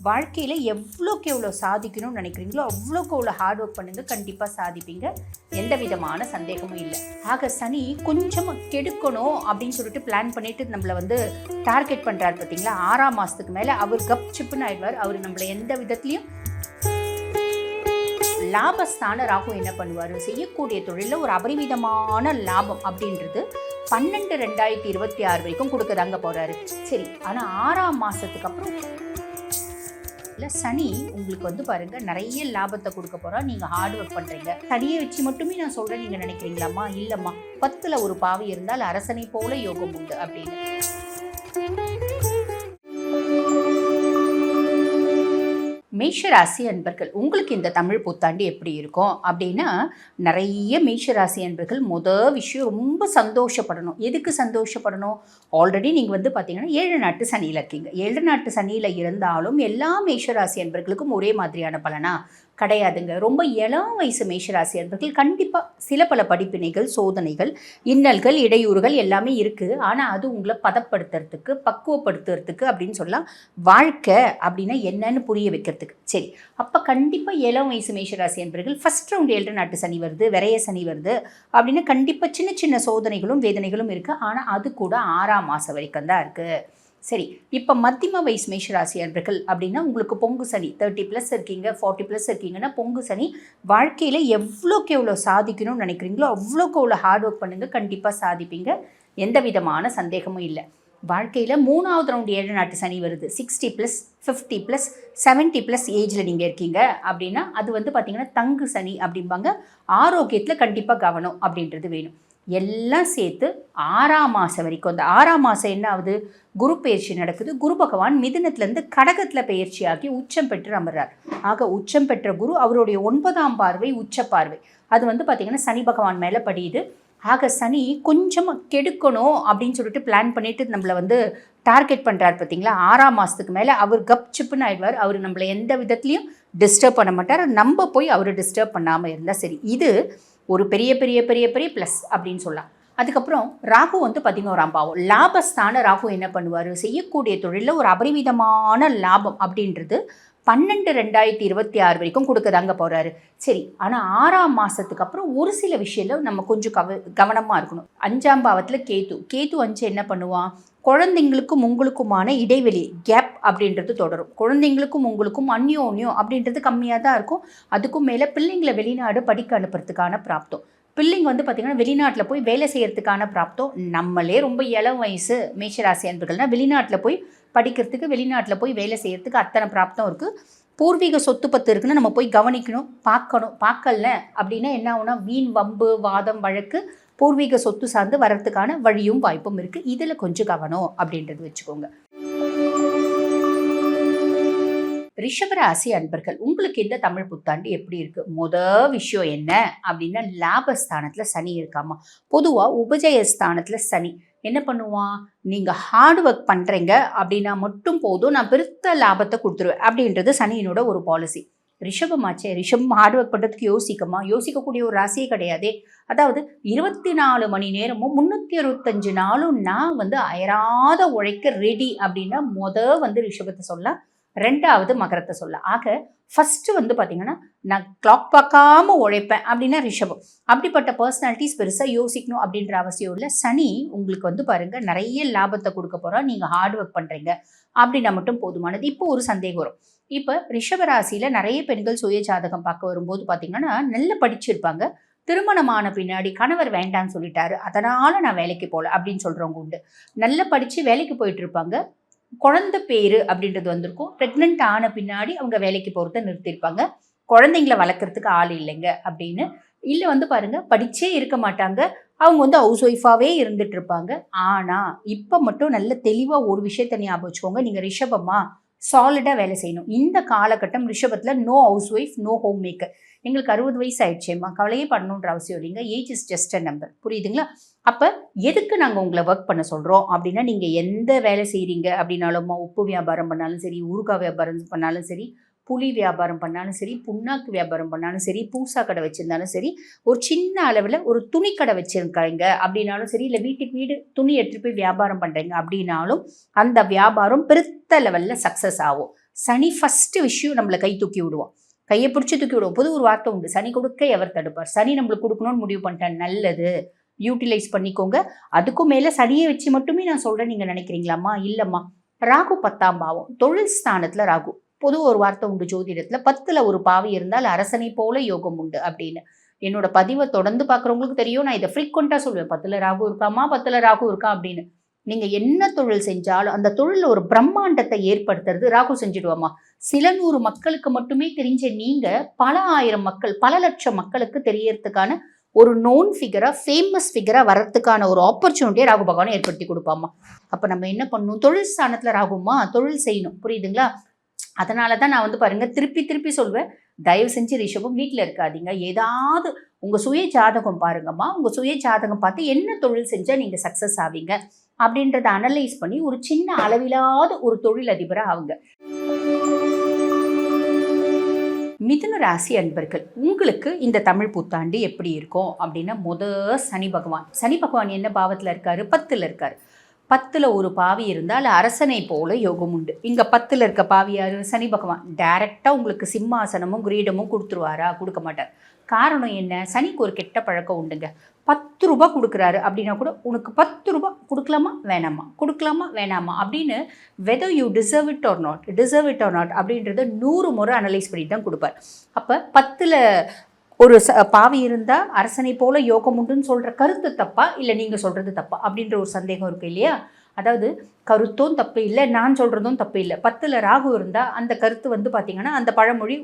வாழ்க்கையில் எவ்வளோக்கு எவ்வளோ சாதிக்கணும்னு நினைக்கிறீங்களோ அவ்வளோக்கு அவ்வளோ ஹார்ட் ஒர்க் பண்ணுங்கள், கண்டிப்பாக சாதிப்பீங்க, எந்த விதமான சந்தேகமும் இல்லை. ஆக சனி கொஞ்சமாக கெடுக்கணும் அப்படின்னு சொல்லிட்டு பிளான் பண்ணிட்டு நம்மளை டார்கெட் பண்ணுறாரு பார்த்தீங்களா. 6ஆம் மாதத்துக்கு மேலே அவர் கப் சிப்புன்னு ஆயிடுவார். அவர் நம்மளை எந்த விதத்துலையும் லாபஸ்தான ராகு என்ன பண்ணுவார், செய்யக்கூடிய தொழிலில் ஒரு அபரிமிதமான லாபம் அப்படின்றது 12/2026 வரைக்கும் கொடுக்கதாங்க போகிறாரு. சரி, ஆனால் 6ஆம் மாதத்துக்கு அப்புறம் சனி உங்களுக்கு பாருங்க நிறைய லாபத்தை கொடுக்க போறா. நீங்க ஹார்ட் ஒர்க் பண்றீங்க. சனியை வச்சு மட்டுமே நான் சொல்றேன் நீங்க நினைக்கிறீங்களாமா? இல்லம்மா, 10ல் ஒரு பாவி இருந்தால் அரசனை போல யோகம் உண்டு அப்படின்னு. மேஷராசி அன்பர்கள், உங்களுக்கு இந்த தமிழ் புத்தாண்டு எப்படி இருக்கும் அப்படின்னா, நிறைய மேஷராசி அன்பர்கள் விஷயம் ரொம்ப சந்தோஷப்படணும். எதுக்கு சந்தோஷப்படணும்? ஆல்ரெடி நீங்கள் பார்த்தீங்கன்னா 7 நாட்டு சனியில் இருக்கீங்க. 7 நாட்டு சனியில் இருந்தாலும் எல்லா மேஷராசி அன்பர்களுக்கும் ஒரே மாதிரியான பலனா கிடையாதுங்க. ரொம்ப இளம் வயசு மேஷராசி அன்பர்கள் கண்டிப்பாக சில பல படிப்பினைகள், சோதனைகள், இன்னல்கள், இடையூறுகள் எல்லாமே இருக்குது. ஆனால் அது உங்களை பதப்படுத்துறதுக்கு, பக்குவப்படுத்துறதுக்கு அப்படின்னு சொல்லலாம். வாழ்க்கை அப்படின்னா என்னன்னு புரிய வைக்கிறதுக்கு. சரி, அப்போ கண்டிப்பாக இளம் வயசு மேஷராசி அன்பர்கள் ஃபஸ்ட் ரவுண்ட் 7 நாட்டு சனி வருது, விரைய சனி வருது அப்படின்னு கண்டிப்பாக சின்ன சின்ன சோதனைகளும் வேதனைகளும் இருக்குது. ஆனால் அது கூட 6ஆம் மாதம் வரைக்கும் தான் இருக்குது. சரி, இப்போ மத்தியம வயசு மேஷராசி அன்பர்கள் அப்படின்னா உங்களுக்கு பொங்கு சனி 30+ இருக்கீங்க, 40+ இருக்கீங்கன்னா பொங்கு சனி. வாழ்க்கையில் எவ்வளோக்கு எவ்வளோ சாதிக்கணும்னு நினைக்கிறீங்களோ அவ்வளோக்கு அவ்வளோ ஹார்ட் ஒர்க் பண்ணுங்கள், கண்டிப்பாக சாதிப்பீங்க, எந்த விதமான சந்தேகமும் இல்லை. வாழ்க்கையில் 3ஆவது ரவுண்டு 7 நாட்டு சனி வருது. 60+, 50+, 70+ ஏஜில் நீங்கள் இருக்கீங்க அப்படின்னா அது பார்த்திங்கன்னா தங்கு சனி அப்படிம்பாங்க. ஆரோக்கியத்தில் கண்டிப்பாக கவனம் அப்படின்றது வேணும். எல்லாம் சேர்த்து 6ஆம் மாதம் வரைக்கும், அந்த 6ஆம் மாதம் என்ன ஆகுது, குரு பயிற்சி நடக்குது. குரு பகவான் மிதுனத்துலேருந்து கடகத்தில் பயிற்சியாகி உச்சம் பெற்று அமர்றார். ஆக உச்சம் பெற்ற குரு அவருடைய 9ஆம் பார்வை உச்ச பார்வை அது பார்த்திங்கன்னா சனி பகவான் மேலே படியுது. ஆக சனி கொஞ்சமாக கெடுக்கணும் அப்படின்னு சொல்லிட்டு பிளான் பண்ணிட்டு நம்மளை டார்கெட் பண்ணுறாரு பார்த்தீங்களா. 6ஆம் மாதத்துக்கு மேலே அவர் கப் சிப்புன்னு ஆயிடுவார். அவர் நம்மளை எந்த விதத்துலையும் டிஸ்டர்ப் பண்ண மாட்டார். நம்ம போய் அவர் டிஸ்டர்ப் பண்ணாமல் இருந்தால் சரி. இது ஒரு பெரிய பெரிய பெரிய பெரிய ப்ளஸ் அப்படின்னு சொல்லலாம். அதுக்கப்புறம் ராகு 11ஆம் பாவம் லாபஸ்தான ராகு என்ன பண்ணுவார், செய்யக்கூடிய தொழிலில் ஒரு அபரிமிதமான லாபம் அப்படின்றது 12/2026 வரைக்கும் கொடுக்கதாங்க போகிறாரு. சரி, ஆனால் 6ஆம் மாதத்துக்கு அப்புறம் ஒரு சில விஷயத்தில் நம்ம கொஞ்சம் கவனமாக இருக்கணும். 5ஆம் பாவத்தில் கேத்து 5 என்ன பண்ணுவான், குழந்தைங்களுக்கும் உங்களுக்குமான இடைவெளி கேப் அப்படின்றது தொடரும். குழந்தைங்களுக்கும் உங்களுக்கும் அந்யோன்யம் அப்படின்றது கம்மியாக தான் இருக்கும். அதுக்கும் மேலே பிள்ளைங்களை வெளிநாடு படிக்க அனுப்புறதுக்கான பிராப்தம். பிள்ளைங்க பார்த்திங்கன்னா வெளிநாட்டில் போய் வேலை செய்கிறதுக்கான பிராப்தம். நம்மளே ரொம்ப இளம் வயசு மேஷராசி அன்பர்கள்னால் வெளிநாட்டில் போய் படிக்கிறதுக்கு, வெளிநாட்டில் போய் வேலை செய்கிறதுக்கு அத்தனை பிராப்தம் இருக்குது. பூர்வீக சொத்து பத்து இருக்குன்னு நம்ம போய் கவனிக்கணும், பார்க்கணும். பார்க்கல அப்படின்னா என்ன ஆகுனா வீண் வம்பு, வாதம், வழக்கு, பூர்வீக சொத்து சார்ந்து வர்றதுக்கான வழியும் வாய்ப்பும் இருக்குது. இதில் கொஞ்சம் கவனம் அப்படின்றது வச்சுக்கோங்க. ரிஷபராசி அன்பர்கள், உங்களுக்கு இந்த தமிழ் புத்தாண்டு எப்படி இருக்குது? விஷயம் என்ன அப்படின்னா, லாபஸ்தானத்தில் சனி இருக்காமா. பொதுவாக உபஜயஸ்தானத்தில் சனி என்ன பண்ணுவான், நீங்கள் ஹார்ட் ஒர்க் பண்ணுறீங்க அப்படின்னா மட்டும் போதும், நான் பெருத்த லாபத்தை கொடுத்துருவேன் அப்படின்றது சனியினோட ஒரு பாலிசி. ரிஷபமாச்சே, ரிஷபம் ஹார்ட் ஒர்க் பண்ணுறதுக்கு யோசிக்கக்கூடிய ஒரு ராசியே கிடையாதே. அதாவது 24 மணி நேரமும் 365 நாளும் நான் அயராத உழைக்க ரெடி அப்படின்னா ரிஷபத்தை சொல்லலாம். 2வது மகரத்தை சொல்லலாம். ஆக ஃபஸ்ட்டு பார்த்தீங்கன்னா நான் கிளாக் பார்க்காம உழைப்பேன் அப்படின்னா ரிஷபம். அப்படிப்பட்ட பர்சனாலிட்டிஸ் பெருசாக யோசிக்கணும் அப்படின்ற அவசியம் இல்லை. சனி உங்களுக்கு பாருங்கள் நிறைய லாபத்தை கொடுக்க போகிறா. நீங்கள் ஹார்ட் ஒர்க் பண்ணுறீங்க அப்படின்னா மட்டும் போதுமானது. இப்போ ஒரு சந்தேகம் வரும். இப்போ ரிஷபராசியில் நிறைய பெண்கள் சுய ஜாதகம் பார்க்க வரும்போது பார்த்தீங்கன்னா நல்லா படிச்சிருப்பாங்க. திருமணமான பின்னாடி கணவர் வேண்டான்னு சொல்லிட்டாரு, அதனால் நான் வேலைக்கு போகல அப்படின்னு சொல்கிறவங்க உண்டு. நல்லா படித்து வேலைக்கு போயிட்டு இருப்பாங்க. குழந்தை பேரு அப்படின்றது வந்திருக்கும். ப்ரெக்னென்ட் ஆன பின்னாடி அவங்க வேலைக்கு போகிறத நிறுத்தியிருப்பாங்க. குழந்தைங்களை வளர்க்குறதுக்கு ஆள் இல்லைங்க அப்படின்னு. இல்லை பாருங்க, படிச்சே இருக்க மாட்டாங்க. அவங்க ஹவுஸ் ஒய்ஃபாகவே இருந்துட்டு இருப்பாங்க. ஆனால் இப்போ மட்டும் நல்ல தெளிவாக ஒரு விஷயத்தை ஞாபகம் வச்சுக்கோங்க. நீங்கள் ரிஷபமா சாலிடாக வேலை செய்யணும். இந்த காலகட்டம் ரிஷபத்தில் no housewife, no homemaker. எங்களுக்கு 60 வயசு ஆயிடுச்சேம்மா, கவலையே பண்ணணுன்ற அவசியம் இல்லைங்க. Age is just a number. புரியுதுங்களா? அப்போ எதுக்கு நாங்கள் உங்களை ஒர்க் பண்ண சொல்கிறோம் அப்படின்னா, நீங்கள் எந்த வேலை செய்கிறீங்க அப்படின்னாலும், உப்பு வியாபாரம் பண்ணாலும் சரி, ஊறுகாய் வியாபாரம் பண்ணாலும் சரி, புளி வியாபாரம் பண்ணாலும் சரி, புண்ணாக்கு வியாபாரம் பண்ணாலும் சரி, பூசா கடை வச்சுருந்தாலும் சரி, ஒரு சின்ன அளவில் ஒரு துணி கடை வச்சுருக்காங்க அப்படின்னாலும் சரி, இல்லை வீட்டுக்கு வீடு துணி எடுத்துகிட்டு போய் வியாபாரம் பண்ணுறீங்க அப்படின்னாலும் அந்த வியாபாரம் பெருத்த லெவலில் சக்ஸஸ் ஆகும். சனி ஃபஸ்ட்டு விஷயம் நம்மளை கை தூக்கி விடுவான், கையை பிடிச்சி தூக்கி விடுவோம். பொது ஒரு வார்த்தை உண்டு, சனி கொடுக்க எவர் தடுப்பார். சனி நம்மளுக்கு கொடுக்கணும்னு முடிவு பண்ணிட்டேன், நல்லது, யூட்டிலைஸ் பண்ணிக்கோங்க. அதுக்கும் மேலே சனியை வச்சு மட்டுமே நான் சொல்கிறேன் நீங்கள் நினைக்கிறீங்களாம்மா? இல்லைம்மா. ராகு 10ஆம் பாவம், தொழில் ஸ்தானத்தில் ராகு. பொது ஒரு வார்த்தை உண்டு ஜோதிடத்தில், 10ல் ஒரு பாவி இருந்தால் அரசனை போல யோகம் உண்டு அப்படின்னு. என்னோட பதிவை தொடர்ந்து பார்க்குறவங்களுக்கு தெரியும், நான் இதை ஃப்ரீக்வெண்ட்டாக சொல்லுவேன், 10ல் ராகு இருக்காமா, 10ல் ராகு இருக்கா அப்படின்னு. நீங்கள் என்ன தொழில் செஞ்சாலும் அந்த தொழிலில் ஒரு பிரம்மாண்டத்தை ஏற்படுத்துறது ராகு செஞ்சுடுவாமா. சில 100 மக்களுக்கு மட்டுமே தெரிஞ்ச நீங்கள் பல ஆயிரம் மக்கள், பல லட்சம் மக்களுக்கு தெரியறதுக்கான ஒரு நோன் ஃபிகராக, ஃபேமஸ் ஃபிகராக வரத்துக்கான ஒரு ஆப்பர்ச்சுனிட்டியை ராகு பகவானை ஏற்படுத்தி கொடுப்பாமா. அப்போ நம்ம என்ன பண்ணணும்? தொழில் ஸ்தானத்தில் ராகுமா, தொழில் செய்யணும், புரியுதுங்களா? அதனால தான் நான் பாருங்கள் திருப்பி திருப்பி சொல்வேன், தயவு செஞ்சு ரிஷபம் வீட்டில் இருக்காதீங்க. ஏதாவது உங்கள் சுய ஜாதகம் பாருங்கம்மா, உங்கள் சுய ஜாதகம் பார்த்து என்ன தொழில் செஞ்சால் நீங்கள் சக்ஸஸ் ஆவீங்க அப்படின்றத அனலைஸ் பண்ணி ஒரு சின்ன அளவிலாத ஒரு தொழில் அதிபராக ஆகுங்க. மிதுன ராசி அன்பர்கள், உங்களுக்கு இந்த தமிழ் புத்தாண்டு எப்படி இருக்கும் அப்படின்னா, சனி பகவான் என்ன பாவத்தில் இருக்காரு? 10ல் இருக்காரு. 10ல் ஒரு பாவி இருந்தால் அரசனை போல யோகம் உண்டு. இங்கே 10ல் இருக்க பாவி யாரு? சனி பகவான். டைரெக்டாக உங்களுக்கு சிம்மாசனமும் கிரீடமும் கொடுத்துருவாரா? கொடுக்க மாட்டார். காரணம் என்ன? சனிக்கு ஒரு கெட்ட பழக்கம் உண்டுங்க. 10 ரூபா கொடுக்குறாரு அப்படின்னா கூட, உனக்கு 10 ரூபா கொடுக்கலாமா வேணாமா, கொடுக்கலாமா வேணாமா அப்படின்னு, whether you deserve it or not அப்படின்றத 100 முறை அனலைஸ் பண்ணி தான் கொடுப்பார். அப்போ 10ல் ஒரு பாவி இருந்தால் அரசனை போல யோகம் உண்டுன்னு சொல்கிற கருத்து தப்பா இல்லை நீங்கள் சொல்கிறது தப்பா அப்படின்ற ஒரு சந்தேகம் இருக்குது இல்லையா? அதாவது கருத்தும் தப்பு இல்லை, நான் சொல்கிறதும் தப்பு இல்லை. 10ல் ராகு இருந்தால் அந்த கருத்து பார்த்திங்கன்னா அந்த பழமொழி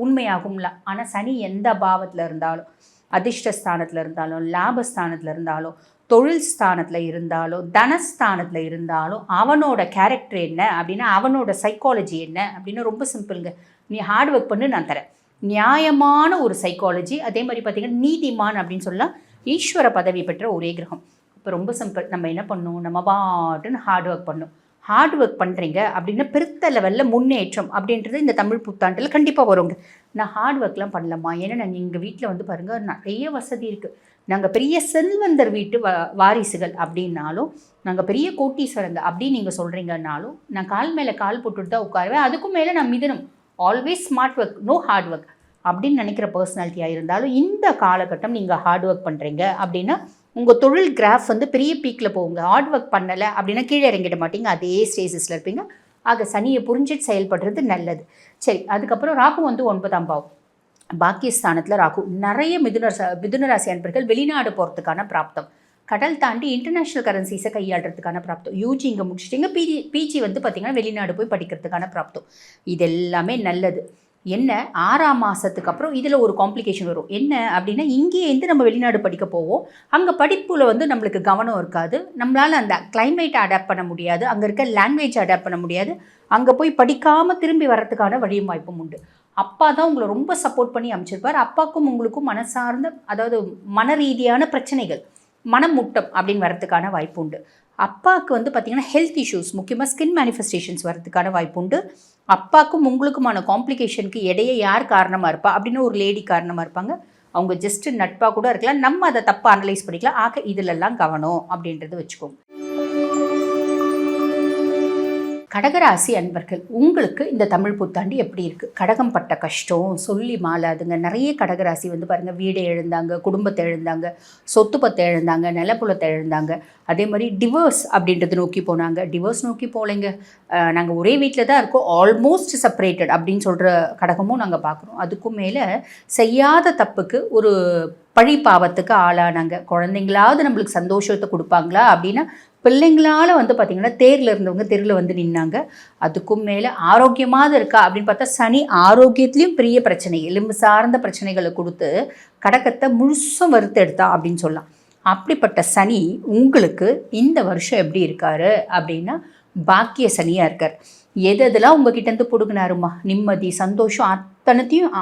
உண்மையாகும்ல. ஆனால் சனி எந்த பாவத்தில் இருந்தாலும், அதிர்ஷ்டஸ்தானத்தில் இருந்தாலும், லாபஸ்தானத்தில் இருந்தாலும், தொழில் ஸ்தானத்தில் இருந்தாலும், தனஸ்தானத்தில் இருந்தாலும், அவனோட கேரக்டர் என்ன அப்படின்னா, அவனோட சைக்காலஜி என்ன அப்படின்னா ரொம்ப சிம்பிளுங்க. நீ ஹார்ட் ஒர்க் பண்ணு, நான் தரேன். நியாயமான ஒரு சைக்காலஜி. அதே மாதிரி பார்த்திங்கன்னா நீதிமான் அப்படின்னு சொல்லலாம். ஈஸ்வர பதவி பெற்ற ஒரே கிரகம். இப்போ ரொம்ப சிம்பிள், நம்ம என்ன பண்ணணும்? நம்ம பாட்டுன்னு ஹார்ட் ஒர்க் பண்ணணும். ஹார்ட் ஒர்க் பண்ணுறீங்க அப்படின்னா பெருத்த லெவலில் முன்னேற்றம் அப்படின்றது இந்த தமிழ் புத்தாண்டில் கண்டிப்பாக வருங்க. நான் ஹார்ட் ஒர்க்லாம் பண்ணலாமா? ஏன்னா நாங்கள் எங்கள் வீட்டில் பாருங்கள் நிறைய வசதி இருக்குது. நாங்கள் பெரிய செல்வந்தர் வீட்டு வாரிசுகள் அப்படின்னாலும், நாங்கள் பெரிய கோட்டீஸ்வரங்க அப்படின்னு நீங்கள் சொல்கிறீங்கன்னாலும், நான் கால் மேலே கால் போட்டுட்டு தான் உட்காருவேன். அதுக்கும் மேலே நான் மிதனம். Always smart work, no hard work அப்படின்னு நினைக்கிற பர்சனாலிட்டியாக இருந்தாலும், இந்த காலகட்டம் நீங்கள் ஹார்ட் ஒர்க் பண்ணுறீங்க அப்படின்னா உங்கள் தொழில் கிராஃப் பெரிய பீக்கில் போகுங்க. ஹார்ட் ஒர்க் பண்ணலை அப்படின்னா கீழே இறங்கிட மாட்டீங்க, அதே ஸ்டேஜஸில் இருப்பீங்க. ஆக சனியை புரிஞ்சிட்டு செயல்படுறது நல்லது. சரி, அதுக்கப்புறம் ராகு 9ஆம் பாவம், பாக்கியஸ்தானத்தில் ராகு. நிறைய மிதுன ராசி அன்பர்கள் வெளிநாடு போகிறதுக்கான பிராப்தம், கடல் தாண்டி இன்டர்நேஷ்னல் கரன்சிஸை கையாளுறதுக்கான பிராப்தம். யூஜி இங்கே முடிச்சிட்டிங்க, பிஜி பார்த்திங்கன்னா வெளிநாடு போய் படிக்கிறதுக்கான பிராப்தம். இது எல்லாமே நல்லது. என்ன, 6ஆம் மாதத்துக்கு அப்புறம் இதில் ஒரு காம்ப்ளிகேஷன் வரும். என்ன அப்படின்னா, இங்கேருந்து நம்ம வெளிநாடு படிக்க போவோம். அங்கே படிப்பில் நம்மளுக்கு கவனம் இருக்காது. நம்மளால் அந்த கிளைமேட்டை அடாப்ட் பண்ண முடியாது, அங்கே இருக்க லாங்குவேஜ் அடாப்ட் பண்ண முடியாது. அங்கே போய் படிக்காமல் திரும்பி வர்றதுக்கான வழியும் வாய்ப்பும் உண்டு. அப்பா தான் உங்களை ரொம்ப சப்போர்ட் பண்ணி அமைச்சிருப்பார். அப்பாவுக்கும் உங்களுக்கும் மனசார்ந்த, அதாவது மன ரீதியான பிரச்சனைகள், மனமுட்டம் அப்படின்னு வரதுக்கான வாய்ப்பு உண்டு. அப்பாவுக்கு பார்த்திங்கன்னா ஹெல்த் இஷ்யூஸ், முக்கியமாக ஸ்கின் மேனிஃபெஸ்டேஷன்ஸ் வரதுக்கான வாய்ப்பு உண்டு. அப்பாவுக்கும் உங்களுக்குமான காம்ப்ளிகேஷனுக்கு இடையே யார் காரணமாக இருப்பா அப்படின்னு ஒரு லேடி காரணமாக இருப்பாங்க. அவங்க ஜஸ்ட்டு நட்பாக கூட இருக்கலாம். நம்ம அதை தப்பாக அனலைஸ் பண்ணிக்கலாம். ஆக இதிலெல்லாம் கவனம் அப்படின்றது வச்சுக்கோங்க. கடகராசி அன்பர்கள், உங்களுக்கு இந்த தமிழ் புத்தாண்டு எப்படி இருக்குது? கடகம் பட்ட கஷ்டம் சொல்லி மாலாதுங்க. நிறைய கடகராசி பாருங்கள், வீடை இழந்தாங்க, குடும்பத்தை இழந்தாங்க, சொத்து பத்தை இழந்தாங்க, நிலப்புலத்தை இழந்தாங்க. அதே மாதிரி டிவோர்ஸ் அப்படின்றது நோக்கி போனாங்க. டிவோர்ஸ் நோக்கி போகலைங்க, நாங்கள் ஒரே வீட்டில் தான் இருக்கோம், ஆல்மோஸ்ட் செப்பரேட்டட் அப்படின்னு சொல்கிற கடகமும் நாங்கள் பார்க்குறோம். அதுக்கும் மேலே செய்யாத தப்புக்கு ஒரு பழி பாவத்துக்கு ஆளானாங்க. குழந்தைங்களாவது நம்மளுக்கு சந்தோஷத்தை கொடுப்பாங்களா அப்படின்னா, பிள்ளைங்களால் பார்த்திங்கன்னா தேரில் இருந்தவங்க தெருவில் நின்னாங்க. அதுக்கும் மேலே ஆரோக்கியமாக இருக்கா அப்படின்னு பார்த்தா, சனி ஆரோக்கியத்துலேயும் பெரிய பிரச்சனை, எலும்பு சார்ந்த பிரச்சனைகளை கொடுத்து கடகத்தை முழுசும் வறுத்து எடுத்தா அப்படின்னு சொல்லலாம். அப்படிப்பட்ட சனி உங்களுக்கு இந்த வருஷம் எப்படி இருக்காரு அப்படின்னா, பாக்கிய சனியாக இருக்கார். எதெல்லாம் உங்ககிட்டேருந்து பிடுங்கினாருமா, நிம்மதி சந்தோஷம்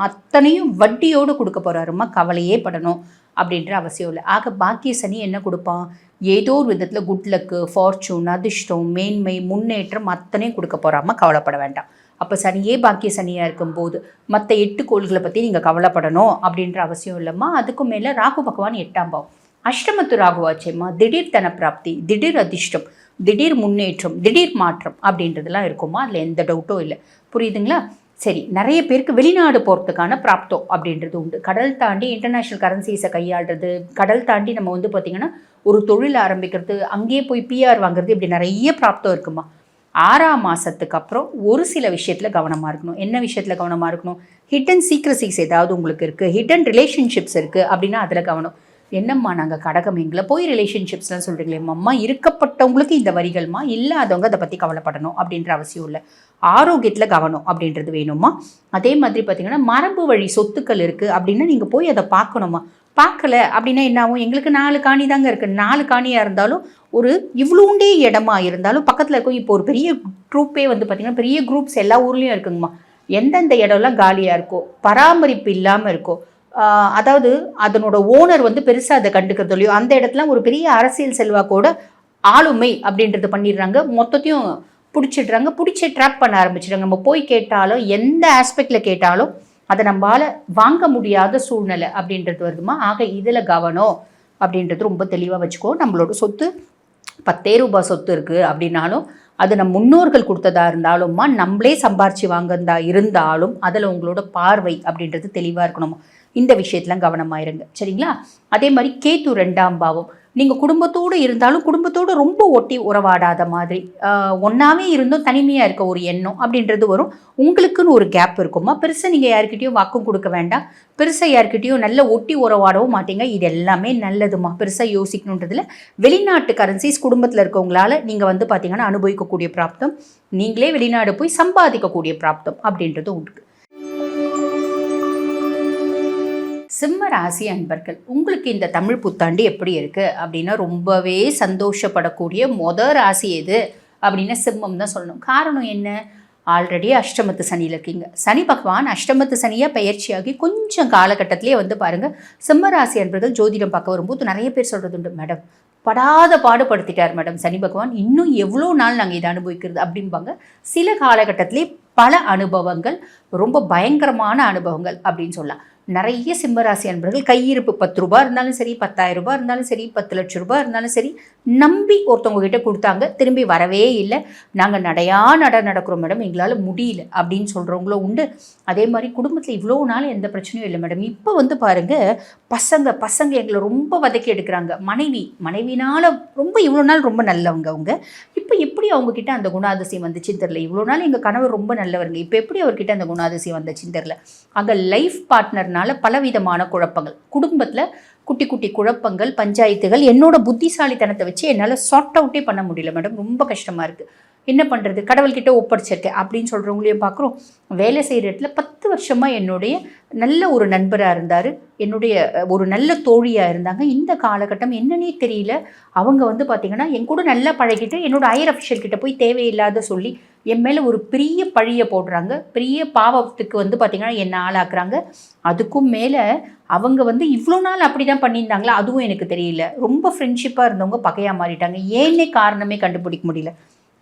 அத்தனையும் வட்டியோடு கொடுக்க போகிறாருமா. கவலையே படணும் அப்படின்ற அவசியம் இல்லை. ஆக பாக்கிய சனி என்ன கொடுப்பான்? ஏதோ ஒரு விதத்தில் குட் லக்கு, ஃபார்ச்சூன், அதிர்ஷ்டம், மேன்மை, முன்னேற்றம் அத்தனையும் கொடுக்க போகிறாமல் கவலைப்பட வேண்டாம். அப்போ சனியே பாக்கிய சனியாக இருக்கும்போது மற்ற 8 கோள்களை பற்றி நீங்கள் கவலைப்படணும் அப்படின்ற அவசியம் இல்லைம்மா. அதுக்கும் மேலே ராகு பகவான் 8ஆம் பாவம், அஷ்டமத்து ராகுவாச்சேம்மா. திடீர் தன பிராப்தி, திடீர் அதிர்ஷ்டம், திடீர் முன்னேற்றம், திடீர் மாற்றம் அப்படின்றதுலாம் இருக்குமா, அதில் எந்த டவுட்டும் இல்லை. புரியுதுங்களா? சரி, நிறைய பேருக்கு வெளிநாடு போகிறதுக்கான பிராப்தம் அப்படின்றது உண்டு. கடல் தாண்டி இன்டர்நேஷ்னல் கரன்சிஸை கையாளுறது, கடல் தாண்டி நம்ம வந்து பார்த்திங்கன்னா ஒரு தொழில் ஆரம்பிக்கிறது, அங்கேயே போய் பிஆர் வாங்குறது, இப்படி நிறைய பிராப்தம் இருக்குமா. 6ஆம் மாதத்துக்கு அப்புறம் ஒரு சில விஷயத்தில் கவனமாக இருக்கணும். என்ன விஷயத்தில் கவனமாக இருக்கணும்? ஹிடன் சீக்ரசிஸ் ஏதாவது உங்களுக்கு இருக்குது, ஹிடன் ரிலேஷன்ஷிப்ஸ் இருக்குது அப்படின்னா அதில் கவனம். என்னம்மா நாங்கள் கடகம் எங்களை போய் ரிலேஷன்ஷிப்ஸ்லாம் சொல்கிறீங்களேம்மா, இருக்கப்பட்டவங்களுக்கு இந்த வரிகள்மா, இல்லாதவங்க அதை பற்றி கவலைப்படணும் அப்படின்ற அவசியம் இல்லை. ஆரோக்கியத்தில் கவனம் அப்படின்றது வேணுமா. அதே மாதிரி பார்த்திங்கன்னா மரபு வழி சொத்துக்கள் இருக்குது அப்படின்னா நீங்கள் போய் அதை பார்க்கணுமா. பார்க்கல அப்படின்னா என்ன ஆகும்? எங்களுக்கு 4 காணி தாங்க இருக்குது. 4 காணியாக இருந்தாலும் ஒரு இவ்வளோண்டே இடமா இருந்தாலும் பக்கத்தில் இருக்கும். இப்போ ஒரு பெரிய குரூப்பே வந்து பார்த்திங்கன்னா பெரிய குரூப்ஸ் எல்லா ஊர்லேயும் இருக்குங்கம்மா. எந்தெந்த இடம்லாம் காலியாக இருக்கோ, பராமரிப்பு இல்லாமல் இருக்கோ, அதாவது அதனோட ஓனர் வந்து பெருசாக அதை கண்டுக்கிறது இல்லையோ, அந்த இடத்துல ஒரு பெரிய அரசியல் செல்வாக்கோட ஆளுமை அப்படின்றது பண்ணிடுறாங்க. மொத்தத்தையும் பிடிச்சிடுறாங்க, பிடிச்சி ட்ராப் பண்ண ஆரம்பிச்சிடுறாங்க. நம்ம போய் கேட்டாலும் எந்த ஆஸ்பெக்டில் கேட்டாலும் அதை நம்மளால் வாங்க முடியாத சூழ்நிலை அப்படின்றது வருதுமா. ஆக இதில் கவனம் அப்படின்றது ரொம்ப தெளிவாக வச்சுக்கோ. நம்மளோட சொத்து 10 ரூபாய் சொத்து இருக்குது அப்படின்னாலும் அது நம் முன்னோர்கள் கொடுத்ததா இருந்தாலும்மா, நம்மளே சம்பாரிச்சு வாங்கந்தா இருந்தாலும் அதில் உங்களோட பார்வை அப்படின்றது தெளிவாக இருக்கணுமா. இந்த விஷயத்துலாம் கவனமாயிருங்க, சரிங்களா? அதே மாதிரி கேத்து 2ஆம் பாவம். நீங்கள் குடும்பத்தோடு இருந்தாலும் குடும்பத்தோடு ரொம்ப ஒட்டி உறவாடாத மாதிரி, ஒன்றாவே இருந்தும் தனிமையாக இருக்க ஒரு எண்ணம் அப்படின்றது வரும். உங்களுக்குன்னு ஒரு கேப் இருக்குமா. பெருசாக நீங்கள் யாருக்கிட்டையும் வாக்கும் கொடுக்க வேண்டாம், பெருசாக யாருக்கிட்டையும் நல்ல ஒட்டி உறவாடவும் மாட்டீங்க. இது எல்லாமே நல்லதுமா. பெருசாக யோசிக்கணுன்றதுல வெளிநாட்டு கரன்சிஸ் குடும்பத்தில் இருக்கவங்களால நீங்கள் வந்து பார்த்தீங்கன்னா அனுபவிக்கக்கூடிய பிராப்தம், நீங்களே வெளிநாடு போய் சம்பாதிக்கக்கூடிய பிராப்தம் அப்படின்றது உண்டு. சிம்ம ராசி அன்பர்கள், உங்களுக்கு இந்த தமிழ் புத்தாண்டு எப்படி இருக்குது அப்படின்னா ரொம்பவே சந்தோஷப்படக்கூடிய ராசி எது அப்படின்னா சிம்மம் தான் சொல்லணும். காரணம் என்ன? ஆல்ரெடி அஷ்டமத்து சனியில் இருக்கீங்க. சனி பகவான் அஷ்டமத்து சனியாக பயிற்சியாகி கொஞ்சம் காலகட்டத்திலே வந்து பாருங்கள், சிம்ம ராசி அன்பர்கள் ஜோதிடம் பார்க்க வரும்போது நிறைய பேர் சொல்கிறது உண்டு, மேடம் படாத பாடுபடுத்திட்டார் மேடம் சனி பகவான், இன்னும் எவ்வளோ நாள் நாங்கள் இதை அனுபவிக்கிறது அப்படிம்பாங்க. சில காலகட்டத்திலே பல அனுபவங்கள், ரொம்ப பயங்கரமான அனுபவங்கள் அப்படின்னு சொல்லலாம். நிறைய சிம்மராசி அன்பர்கள் கையிருப்பு 10 ரூபாய் இருந்தாலும் சரி, 10,000 ரூபாய் இருந்தாலும் சரி, 10 லட்சம் ரூபாய் இருந்தாலும் சரி, நம்பி ஒருத்தவங்க கிட்ட கொடுத்தாங்க, திரும்பி வரவே இல்லை. நாங்கள் நடக்கிறோம் மேடம், எங்களால் முடியல அப்படின்னு சொல்கிறவங்களும் உண்டு. அதே மாதிரி குடும்பத்தில் இவ்வளோ நாள் எந்த பிரச்சனையும் இல்லை மேடம், இப்போ வந்து பாருங்கள் பசங்க எங்களை ரொம்ப வதக்கி எடுக்கிறாங்க. மனைவினால் ரொம்ப இவ்வளோ நாள் ரொம்ப நல்லவங்க அவங்க, இப்போ எப்படி அவங்கக்கிட்ட அந்த குணாதிசயம் வந்துச்சுன்னு தெரில. இவ்வளோ நாள் எங்கள் கணவர் ரொம்ப நல்லவருங்க, இப்போ எப்படி அவர்கிட்ட அந்த குணாதிசயம் வந்துச்சுன்னு தெரில. அங்கே லைஃப் பார்ட்னர்னால பலவிதமான குழப்பங்கள், குடும்பத்தில் குட்டி குட்டி குழப்பங்கள், பஞ்சாயத்துகள், என்னோட புத்திசாலித்தனத்தை வச்சு என்னால் சார்ட் அவுட்டே பண்ண முடியல மேடம், ரொம்ப கஷ்டமாக இருக்குது, என்ன பண்ணுறது, கடவுள்கிட்ட ஒப்படைச்சிருக்கேன் அப்படின்னு சொல்கிறவங்களையும் பார்க்குறோம். வேலை செய்கிற இடத்துல 10 வருஷமாக என்னுடைய நல்ல ஒரு நண்பராக இருந்தார், என்னுடைய ஒரு நல்ல தோழியாக இருந்தாங்க. இந்த காலகட்டம் என்னன்னே தெரியல, அவங்க வந்து பார்த்திங்கன்னா என் கூட நல்லா பழகிட்டு என்னோட ஹையர் அஃபிஷியல் கிட்ட போய் தேவையில்லாத சொல்லி என் மேலே ஒரு பெரிய பழியை போடுறாங்க, பெரிய பாவத்துக்கு வந்து பார்த்திங்கன்னா என்னை ஆளாக்குறாங்க. அதுக்கும் மேலே அவங்க வந்து இவ்வளோ நாள் அப்படி தான் பண்ணியிருந்தாங்களா அதுவும் எனக்கு தெரியல. ரொம்ப ஃப்ரெண்ட்ஷிப்பாக இருந்தவங்க பகையாக மாறிட்டாங்க, ஏன்னே காரணமே கண்டுபிடிக்க முடியல.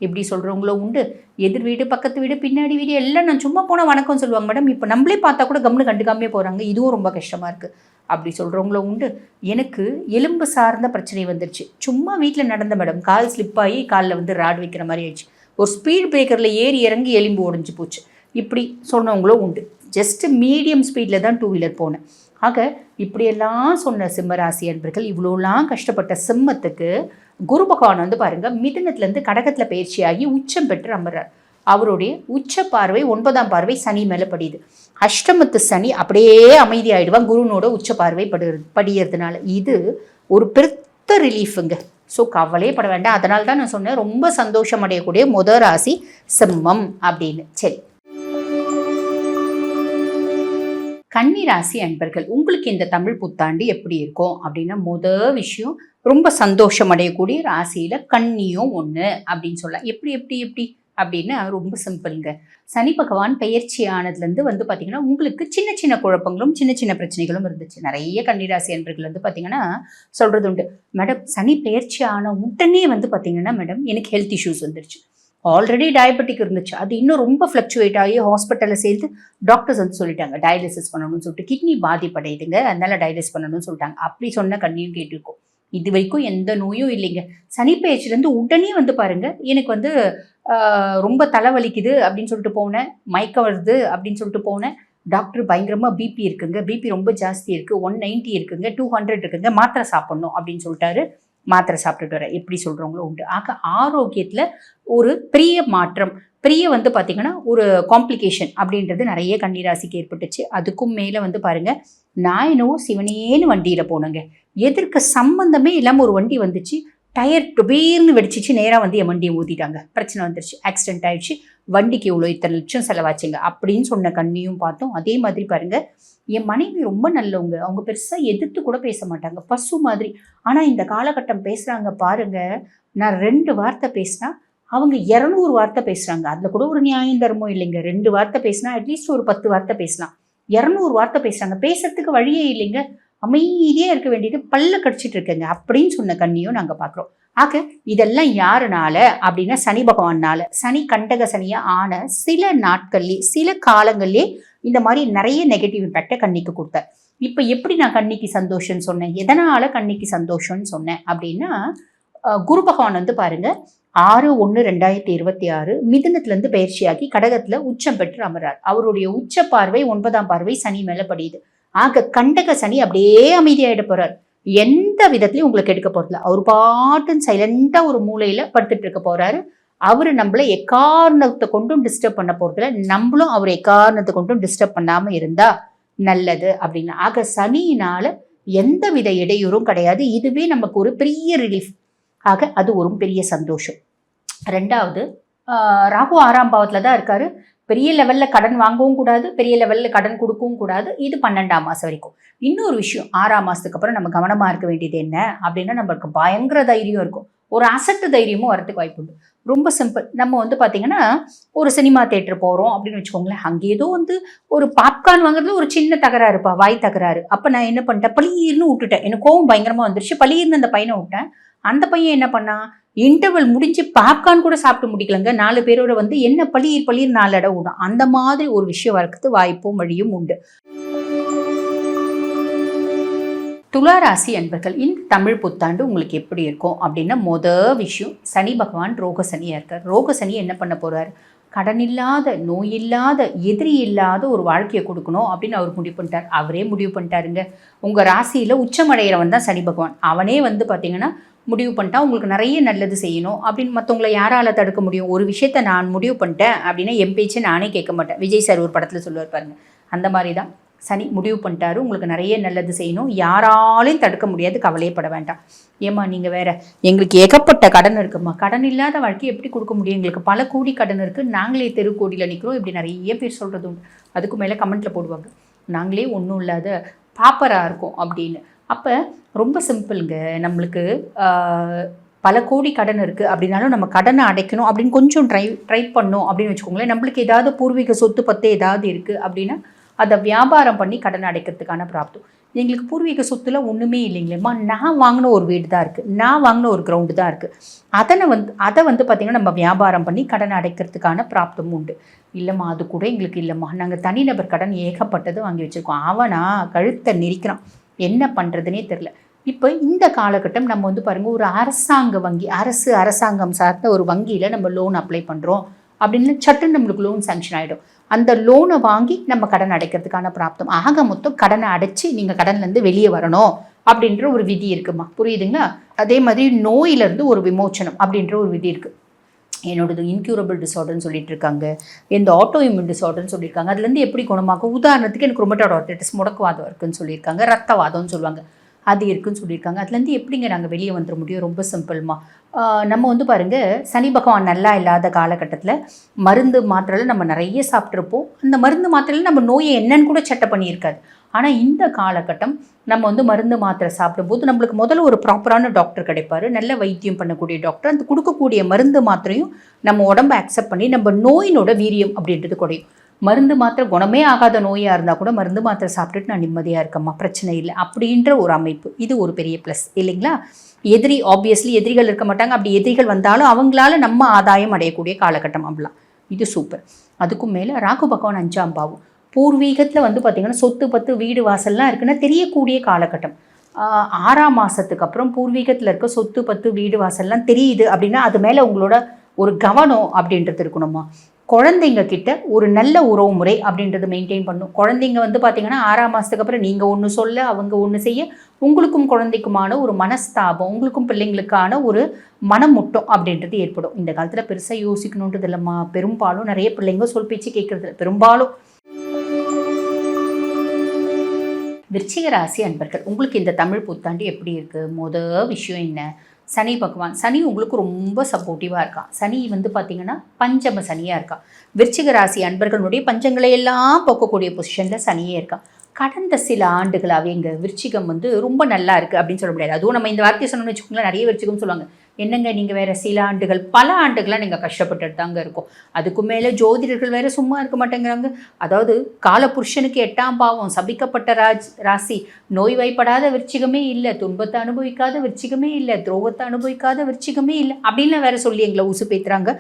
இப்படி சொல்கிறவங்களும் உண்டு. எதிர் வீடு, பக்கத்து வீடு, பின்னாடி வீடு எல்லாம் நான் சும்மா போனால் வணக்கம் சொல்லுவாங்க மேடம், இப்போ நம்மளே பார்த்தா கூட கம்னு கண்டுக்காமே போகிறாங்க, இதுவும் ரொம்ப கஷ்டமாக இருக்குது அப்படி சொல்கிறவங்களும் உண்டு. எனக்கு எலும்பு சார்ந்த பிரச்சனை வந்துருச்சு, சும்மா வீட்டில் நடந்த மேடம், கால் ஸ்லிப்பாகி காலில் வந்து ராட் வைக்கிற மாதிரி ஆயிடுச்சு, ஒரு ஸ்பீட் பிரேக்கரில் ஏறி இறங்கி எலும்பு உடைஞ்சு போச்சு, இப்படி சொன்னவங்களும் உண்டு. ஜஸ்ட்டு மீடியம் ஸ்பீடில் தான் 2 வீலர் போனேன். ஆக இப்படியெல்லாம் சொன்ன சிம்மராசி அன்பர்கள், இவ்வளோலாம் கஷ்டப்பட்ட சிம்மத்துக்கு குரு பகவான் வந்து பாருங்கள் மிதுனத்துலேருந்து கடகத்தில் பயிற்சியாகி உச்சம் பெற்று அமர்றார். அவருடைய உச்ச பார்வை 9ஆம் பார்வை சனி மேலே படியுது. அஷ்டமத்து சனி அப்படியே அமைதியாகிடுவான் குருனோட உச்ச பார்வை படியறதுனால. இது ஒரு பெருத்த ரிலீஃபுங்க. ஸோ கவலையே பட வேண்டாம். அதனால தான் நான் சொன்னேன் ரொம்ப சந்தோஷம் அடையக்கூடிய ராசி சிம்மம் அப்படின்னு. சரி, கன்னி ராசி அன்பர்கள், உங்களுக்கு இந்த தமிழ் புத்தாண்டு எப்படி இருக்கும் அப்படின்னா விஷயம் ரொம்ப சந்தோஷம் அடையக்கூடிய ராசியில் கன்னியும் ஒன்று அப்படின்னு சொல்லலாம். எப்படி அப்படின்னா ரொம்ப சிம்பிளுங்க. சனி பகவான் பயிற்சி ஆனதுலேருந்து வந்து பார்த்திங்கன்னா உங்களுக்கு சின்ன சின்ன குழப்பங்களும் சின்ன சின்ன பிரச்சனைகளும் இருந்துச்சு. நிறைய கன்னிராசி அன்பர்கள் வந்து பார்த்திங்கன்னா சொல்கிறது உண்டு, மேடம் சனி பயிற்சி ஆன உடனே வந்து பார்த்திங்கன்னா மேடம் எனக்கு ஹெல்த் இஷ்யூஸ் வந்துருச்சு, ஆல்ரெடி டயபெட்டிக் இருந்துச்சு, அது இன்னும் ரொம்ப ஃப்ளக்சுவேட் ஆகி ஹாஸ்பிட்டலில் சேர்ந்து டாக்டர்ஸ் வந்து சொல்லிட்டாங்க டயாலிசிஸ் பண்ணணும்னு சொல்லிட்டு, கிட்னி பாதிப்படையுதுங்க அதனால டயாலிசிஸ் பண்ணணும்னு சொல்லிட்டாங்க. அப்படி சொன்ன கண்ணியும் கேட்டிருக்கோம். இது வரைக்கும் எந்த நோயும் இல்லைங்க. சனி பெயர்ச்சிலேருந்து உடனே வந்து பாருங்க எனக்கு வந்து ரொம்ப தலைவலிக்குது அப்படின்னு சொல்லிட்டு போனேன், மயக்கம் வருது அப்படின்னு சொல்லிட்டு போனேன். டாக்டர் பயங்கரமாக பிபி இருக்குங்க, பிபி ரொம்ப ஜாஸ்தி இருக்குது, 190 இருக்குங்க, 200 இருக்குங்க, மாத்திரை சாப்பிட்ணும் அப்படின்னு சொல்லிட்டாரு. மாத்திரை சாப்பிட்டுட்டு வரேன். எப்படி சொல்கிறவங்களும் உண்டு. ஆக ஆரோக்கியத்தில் ஒரு பெரிய மாற்றம், பெரிய வந்து பார்த்திங்கன்னா ஒரு காம்ப்ளிகேஷன் அப்படின்றது நிறைய கன்னிராசிக்கு ஏற்பட்டுச்சு. அதுக்கும் மேலே வந்து பாருங்கள், நான் என்னவோ சிவனேன்னு வண்டியில் போனேங்க. எதற்கு சம்மந்தமே இல்லாமல் ஒரு வண்டி வந்துச்சு, டயர் டொபேர்னு வெடிச்சிச்சு, நேராக வந்து என் வண்டியை ஊற்றிட்டாங்க. பிரச்சனை வந்துருச்சு, ஆக்சிடென்ட் ஆயிடுச்சு, வண்டிக்கு இவ்வளோ இத்தனை லட்சம் செலவாச்சுங்க அப்படின்னு சொன்ன கண்ணியும் பார்த்தோம். அதே மாதிரி பாருங்கள், என் மனைவி ரொம்ப நல்லவங்க, அவங்க பெருசாக எதிர்த்து கூட பேச மாட்டாங்க, பசு மாதிரி. ஆனால் இந்த காலகட்டம் பேசுகிறாங்க பாருங்க, நான் 2 வார்த்தை பேசினா அவங்க 200 வார்த்தை பேசுகிறாங்க. அதில் கூட ஒரு நியாயம் தர்மம் இல்லைங்க. 2 வார்த்தை பேசினா அட்லீஸ்ட் ஒரு 10 வார்த்தை பேசலாம், 200 வார்த்தை பேசுகிறாங்க. பேசுறதுக்கு வழியே இல்லைங்க, அமைதியாக இருக்க வேண்டியது பல்ல கடிச்சிட்டு இருக்கேங்க அப்படின்னு சொன்ன கண்ணியும் நாங்கள் பார்க்குறோம். ஆக இதெல்லாம் யாருனால அப்படின்னா சனி பகவானால. சனி கண்டக சனியாக ஆன சில நாட்கள்லேயே சில காலங்கள்லேயே இந்த மாதிரி நிறைய நெகட்டிவ் இம்பேக்டை கண்ணிக்கு கொடுத்தார். இப்போ எப்படி நான் கண்ணிக்கு சந்தோஷம்னு சொன்னேன், எதனால் கண்ணிக்கு சந்தோஷம்னு சொன்னேன் அப்படின்னா, குரு பகவான் வந்து பாருங்க 6/1/2026 மிதுனத்திலேருந்து பயிற்சியாகி கடகத்தில் உச்சம் பெற்று அமர்றார். அவருடைய உச்ச பார்வை 9ஆம் பார்வை சனி மேலே படியுது. ஆக கண்டக சனி அப்படியே அமைதியாயிட போறார். எந்த விதத்துலையும் உங்களுக்கு எடுக்க போறதில்ல. அவர் பாட்டுன்னு சைலண்டாக ஒரு மூலையில் படுத்துட்டு இருக்க போறாரு. அவர் நம்மளை எக்காரணத்தை கொண்டும் டிஸ்டர்ப் பண்ண போறதில்ல, நம்மளும் அவர் எக்காரணத்தை கொண்டும் டிஸ்டர்ப் பண்ணாமல் இருந்தா நல்லது அப்படின்னு. ஆக சனியினால எந்த வித இடையூறும் கிடையாது. இதுவே நமக்கு ஒரு பெரிய ரிலீஃப். ஆக அது ஒரு பெரிய சந்தோஷம். 2வது, ராகு 6ஆம் பாவத்தில் தான் இருக்காரு. பெரிய லெவலில் கடன் வாங்கவும் கூடாது, பெரிய லெவலில் கடன் கொடுக்கவும் கூடாது. இது 12ஆம் மாதம் வரைக்கும். இன்னொரு விஷயம், 6ஆம் மாதத்துக்கு அப்புறம் நம்ம கவனமாக இருக்க வேண்டியது என்ன அப்படின்னா, நம்மளுக்கு பயங்கர தைரியம் இருக்கும், ஒரு அசட்டு தைரியமும் வரத்துக்கு வாய்ப்பு உண்டு. ரொம்ப சிம்பிள். நம்ம வந்து பார்த்திங்கன்னா ஒரு சினிமா தேட்டர் போகிறோம் அப்படின்னு வச்சுக்கோங்களேன், அங்கே ஏதோ வந்து ஒரு பாப்கார்ன் வாங்குறதுல ஒரு சின்ன தகராறுப்பா, வாய் தகராறு. அப்போ நான் என்ன பண்ணிட்டேன், பளீர்னு விட்டுட்டேன். எனக்கு கோவம் பயங்கரமாக வந்துருச்சு, பளீர்னு அந்த பையனை விட்டேன். அந்த பையன் என்ன பண்ணா, இன்டர்வல் முடிஞ்சு பாப்கார்ன் கூட சாப்பிட்டு முடிக்கலங்க, 4 பேரோட வந்து என்ன பளீர் 4 இடம் விடும். அந்த மாதிரி ஒரு விஷயம் வரக்கு வாய்ப்பும் வழியும் உண்டு. துளாராசி அன்பர்கள், இந்த தமிழ் புத்தாண்டு உங்களுக்கு எப்படி இருக்கும் அப்படின்னா, விஷயம் சனி பகவான் ரோக சனியாக இருக்கார். ரோக சனி என்ன பண்ண போகிறார், கடன் இல்லாத, நோய் இல்லாத, எதிரி இல்லாத ஒரு வாழ்க்கையை கொடுக்கணும் அப்படின்னு அவர் முடிவு பண்ணிட்டார். அவரே முடிவு பண்ணிட்டாருங்க. உங்கள் ராசியில் உச்சமடைகிறவன் தான் சனி பகவான். அவனே வந்து பார்த்தீங்கன்னா முடிவு பண்ணிட்டா உங்களுக்கு நிறைய நல்லது செய்யணும் அப்படின்னு. மற்றவங்களை யாரால் தடுக்க முடியும்? ஒரு விஷயத்த நான் முடிவு பண்ணிட்டேன் அப்படின்னா என் பேச்சு நானே கேட்க மாட்டேன். விஜய் சார் ஒரு படத்தில் சொல்லுவார் பாருங்க, அந்த மாதிரி தான் சனி முடிவு பண்ணிட்டாரு, உங்களுக்கு நிறைய நல்லது செய்யணும், யாராலையும் தடுக்க முடியாது, கவலையப்பட வேண்டாம். ஏம்மா நீங்கள் வேற, எங்களுக்கு ஏகப்பட்ட கடன் இருக்குமா, கடன் இல்லாத வாழ்க்கை எப்படி கொடுக்க முடியும், எங்களுக்கு பல கோடி கடன் இருக்குது, நாங்களே தெருக்கோடியில் நிற்கிறோம், இப்படி நிறைய பேர் சொல்கிறது உண்டு. அதுக்கு மேலே கமெண்ட்டில் போடுவாங்க, நாங்களே ஒன்றும் இல்லாத பாப்பராக இருக்கோம் அப்படின்னு. அப்போ ரொம்ப சிம்பிளுங்க, நம்மளுக்கு பல கோடி கடன் இருக்குது அப்படின்னாலும் நம்ம கடனை அடைக்கணும் அப்படின்னு கொஞ்சம் ட்ரை பண்ணோம் அப்படின்னு வச்சுக்கோங்களேன். நம்மளுக்கு ஏதாவது பூர்வீக சொத்து பற்றி ஏதாவது இருக்குது அப்படின்னா அதை வியாபாரம் பண்ணி கடன் அடைக்கிறதுக்கான பிராப்தம். எங்களுக்கு பூர்வீக சொத்துல ஒன்றுமே இல்லைங்களேம்மா, நான் வாங்கின ஒரு வீடு தான் இருக்குது, நான் வாங்கின ஒரு கிரவுண்டு தான் இருக்குது, அதை வந்து பார்த்திங்கன்னா நம்ம வியாபாரம் பண்ணி கடன் அடைக்கிறதுக்கான பிராப்தமும் உண்டு. இல்லைம்மா அது கூட எங்களுக்கு இல்லைம்மா, நாங்கள் தனிநபர் கடன் ஏகப்பட்டது வாங்கி வச்சுருக்கோம், அவனா கழுத்தை நெரிக்கிறான், என்ன பண்ணுறதுனே தெரில. இப்போ இந்த காலகட்டம் நம்ம வந்து பாருங்கள், ஒரு அரசாங்க வங்கி, அரசாங்கம் சார்ந்த ஒரு வங்கியில் நம்ம லோன் அப்ளை பண்ணுறோம் அப்படின்னு சட்டுன்னு நம்மளுக்கு லோன் சாங்ஷன் ஆகிடும். அந்த லோனை வாங்கி நம்ம கடன் அடைக்கிறதுக்கான பிராப்தம். ஆக மொத்தம் கடனை அடைச்சி நீங்கள் கடன்லேருந்து வெளியே வரணும் அப்படின்ற ஒரு விதி இருக்குமா, புரியுதுங்களா? அதே மாதிரி நோயிலேருந்து ஒரு விமோச்சனம் அப்படின்ற ஒரு விதி இருக்குது. என்னோடது இன்க்யூரபிள் டிஸார்டர்னு சொல்லிட்டு இருக்காங்க, இந்த ஆட்டோ இம்யூன் டிஸார்டர்னு சொல்லியிருக்காங்க. அதுலேருந்து எப்படி குணமாகும்? உதாரணத்துக்கு எனக்கு ரொமட்டாய்டு ஆர்த்ரைட்டிஸ், முடக்குவாதம் இருக்குதுன்னு சொல்லியிருக்காங்க, ரத்தவாதம்னு சொல்லுவாங்க, அது இருக்குதுன்னு சொல்லியிருக்காங்க. அதுலேருந்து எப்படிங்க நாங்கள் வெளியே வந்துட முடியும்? ரொம்ப சிம்பிள்மா. நம்ம வந்து பாருங்கள், சனி பகவான் நல்லா இல்லாத காலகட்டத்தில் மருந்து மாத்திரையில் நம்ம நிறைய சாப்பிட்ருப்போம். அந்த மருந்து மாத்திரையில் நம்ம நோயை என்னன்னு கூட சட்டை பண்ணியிருக்காது. ஆனால் இந்த காலகட்டம் நம்ம வந்து மருந்து மாத்திரை சாப்பிடும்போது நம்மளுக்கு முதல்ல ஒரு ப்ராப்பரான டாக்டர் கிடைப்பார், நல்ல வைத்தியம் பண்ணக்கூடிய டாக்டர். அந்த கொடுக்கக்கூடிய மருந்து மாத்திரையும் நம்ம உடம்பை அக்செப்ட் பண்ணி நம்ம நோயினோட வீரியம் அப்படின்றது குறையும். மருந்து மாத்திரை குணமே ஆகாத நோயாக இருந்தால் கூட மருந்து மாத்திரை சாப்பிட்டுட்டு நான் நிம்மதியாக இருக்கம்மா, பிரச்சனை இல்லை அப்படின்ற ஒரு அமைப்பு. இது ஒரு பெரிய ப்ளஸ் இல்லைங்களா? ஆப்வியஸ்லி எதிரிகள் இருக்க மாட்டாங்க. அப்படி எதிரிகள் வந்தாலும் அவங்களால நம்ம ஆதாயம் அடையக்கூடிய காலகட்டம் அப்படிலாம். இது சூப்பர். அதுக்கும் மேலே ராகு பகவான் 5ஆம் பாவம், பூர்வீகத்தில் வந்து பார்த்திங்கன்னா சொத்து பத்து வீடு வாசல்லாம் இருக்குன்னா தெரியக்கூடிய காலகட்டம். 6ஆம் மாதத்துக்கு அப்புறம் பூர்வீகத்தில் இருக்க சொத்து பத்து வீடு வாசல்லாம் தெரியுது அப்படின்னா அது மேலே உங்களோட ஒரு கவனம் அப்படின்றது இருக்கணுமா. குழந்தைங்க கிட்ட ஒரு நல்ல உறவு முறை அப்படின்றது மெயின்டைன் பண்ணும். குழந்தைங்க வந்து பார்த்தீங்கன்னா 6ஆம் மாதத்துக்கு அப்புறம் நீங்கள் ஒன்று சொல்ல அவங்க ஒன்று செய்ய உங்களுக்கும் குழந்தைக்குமான ஒரு மனஸ்தாபம், உங்களுக்கும் பிள்ளைங்களுக்கான ஒரு மனமுட்டம் அப்படின்றது ஏற்படும். இந்த காலத்தில் பெருசாக யோசிக்கணுன்றது இல்லைம்மா. பெரும்பாலும் நிறைய பிள்ளைங்க சொல் பேச்சு கேட்கறது இல்லை. பெரும்பாலும் விருச்சிக ராசி அன்பர்கள், உங்களுக்கு இந்த தமிழ் புத்தாண்டு எப்படி இருக்குது? மொதல் விஷயம் என்ன? சனி பகவான், சனி உங்களுக்கு ரொம்ப சப்போர்ட்டிவாக இருக்கான். சனி வந்து பார்த்திங்கன்னா பஞ்சம சனியாக இருக்கான். விருச்சிக ராசி அன்பர்களுடைய பஞ்சங்களை எல்லாம் போக்கக்கூடிய பொசிஷனில் சனியே இருக்கான். கடந்த சில ஆண்டுகளாகவே எங்கள் விருச்சிகம் வந்து ரொம்ப நல்லா இருக்குது அப்படின்னு சொல்ல முடியாது. அதுவும் நம்ம இந்த வார்த்தையை சொன்னோம்னு வச்சுக்கோங்களேன், நிறைய விருச்சிகம் சொல்லுவாங்க, என்னங்க நீங்கள் வேறு சில ஆண்டுகள் பல ஆண்டுகளாக நீங்கள் கஷ்டப்பட்டுட்டு தாங்க இருக்கும். அதுக்கு மேலே ஜோதிடர்கள் வேறு சும்மா இருக்க மாட்டேங்கிறாங்க. அதாவது காலபுருஷனுக்கு 8ஆம் பாவம், சபிக்கப்பட்ட ராசி, நோய்வாய்ப்படாத விருச்சிகமே இல்லை, துன்பத்தை அனுபவிக்காத விருச்சிகமே இல்லை, துரோகத்தை அனுபவிக்காத விருச்சிகமே இல்லை அப்படின்லாம் வேற சொல்லி எங்களை உசு பேத்துறாங்க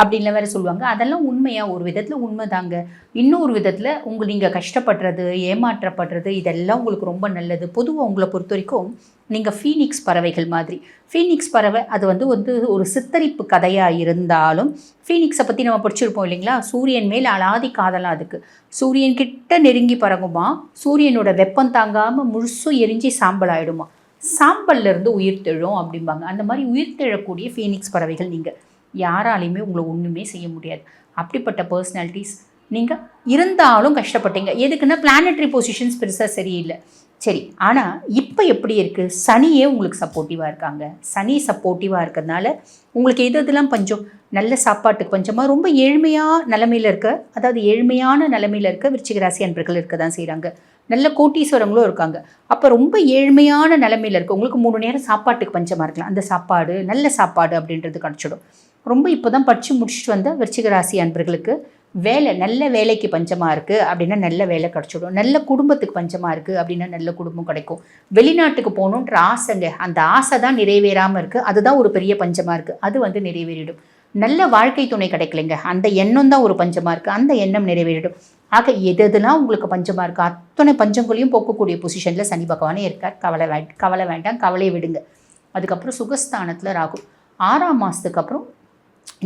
அப்படின்லாம் வேற சொல்லுவாங்க. அதெல்லாம் உண்மையாக ஒரு விதத்தில் உண்மைதாங்க. இன்னொரு விதத்தில் நீங்கள் கஷ்டப்படுறது, ஏமாற்றப்படுறது இதெல்லாம் உங்களுக்கு ரொம்ப நல்லது. பொதுவாக உங்களை பொறுத்த வரைக்கும் நீங்கள் ஃபீனிக்ஸ் பறவைகள் மாதிரி. ஃபீனிக்ஸ் பறவை அது வந்து ஒரு சித்தரிப்பு கதையாக இருந்தாலும், ஃபீனிக்ஸை பற்றி நம்ம படிச்சிருப்போம் இல்லைங்களா, சூரியன் மேல் அலாதி காதலாம் அதுக்கு. சூரியன் கிட்ட நெருங்கி பறங்குமா, சூரியனோட வெப்பம் தாங்காமல் முழுசும் எரிஞ்சி சாம்பல் ஆகிடுமா, சாம்பல்லேருந்து உயிர் தெழும் அப்படிம்பாங்க. அந்த மாதிரி உயிர் தெழக்கூடிய ஃபீனிக்ஸ் பறவைகள் நீங்கள். யாராலையுமே உங்களை ஒன்றுமே செய்ய முடியாது. அப்படிப்பட்ட பர்சனாலிட்டிஸ் நீங்கள் இருந்தாலும் கஷ்டப்பட்டீங்க. எதுக்குன்னா பிளானட்ரி பொசிஷன்ஸ் பெருசாக சரியில்லை. சரி, ஆனால் இப்போ எப்படி இருக்குது? சனியே உங்களுக்கு சப்போர்ட்டிவாக இருக்காங்க. சனி சப்போர்ட்டிவாக இருக்கிறதுனால உங்களுக்கு எதெல்லாம் பஞ்சம்? நல்ல சாப்பாட்டுக்கு பஞ்சமாக ரொம்ப ஏழ்மையான நிலமையில் இருக்க, அதாவது ஏழ்மையான நிலமையில் இருக்க விருச்சிக ராசி அன்பர்கள் இருக்க தான் செய்கிறாங்க. நல்ல கோட்டீஸ்வரங்களும் இருக்காங்க. அப்போ ரொம்ப ஏழ்மையான நிலமையில் இருக்க உங்களுக்கு 3 நேரம் சாப்பாட்டுக்கு பஞ்சமாக இருக்கலாம். அந்த சாப்பாடு நல்ல சாப்பாடு அப்படின்றது கிடச்சிடும். ரொம்ப இப்போ தான் படித்து முடிச்சுட்டு வந்த விருச்சிக ராசி அன்பர்களுக்கு வேலை, நல்ல வேலைக்கு பஞ்சமாக இருக்குது அப்படின்னா நல்ல வேலை கிடச்சிடும். நல்ல குடும்பத்துக்கு பஞ்சமாக இருக்குது அப்படின்னா நல்ல குடும்பம் கிடைக்கும். வெளிநாட்டுக்கு போகணுன்ற ஆசைங்க, அந்த ஆசை தான் நிறைவேறாமல் இருக்குது. அதுதான் ஒரு பெரிய பஞ்சமாக இருக்குது. அது வந்து நிறைவேறிடும். நல்ல வாழ்க்கை துணை கிடைக்கலைங்க, அந்த எண்ணம் தான் ஒரு பஞ்சமாக இருக்குது. அந்த எண்ணம் நிறைவேறிடும். ஆக எதெல்லாம் உங்களுக்கு பஞ்சமாக இருக்குது அத்தனை பஞ்சங்களையும் போக்கக்கூடிய பொசிஷனில் சனி பகவானே இருக்கார். கவலை வேண்டாம், கவலையை விடுங்க. அதுக்கப்புறம் சுகஸ்தானத்தில் ராகு. 6ஆம் மாதத்துக்கு அப்புறம்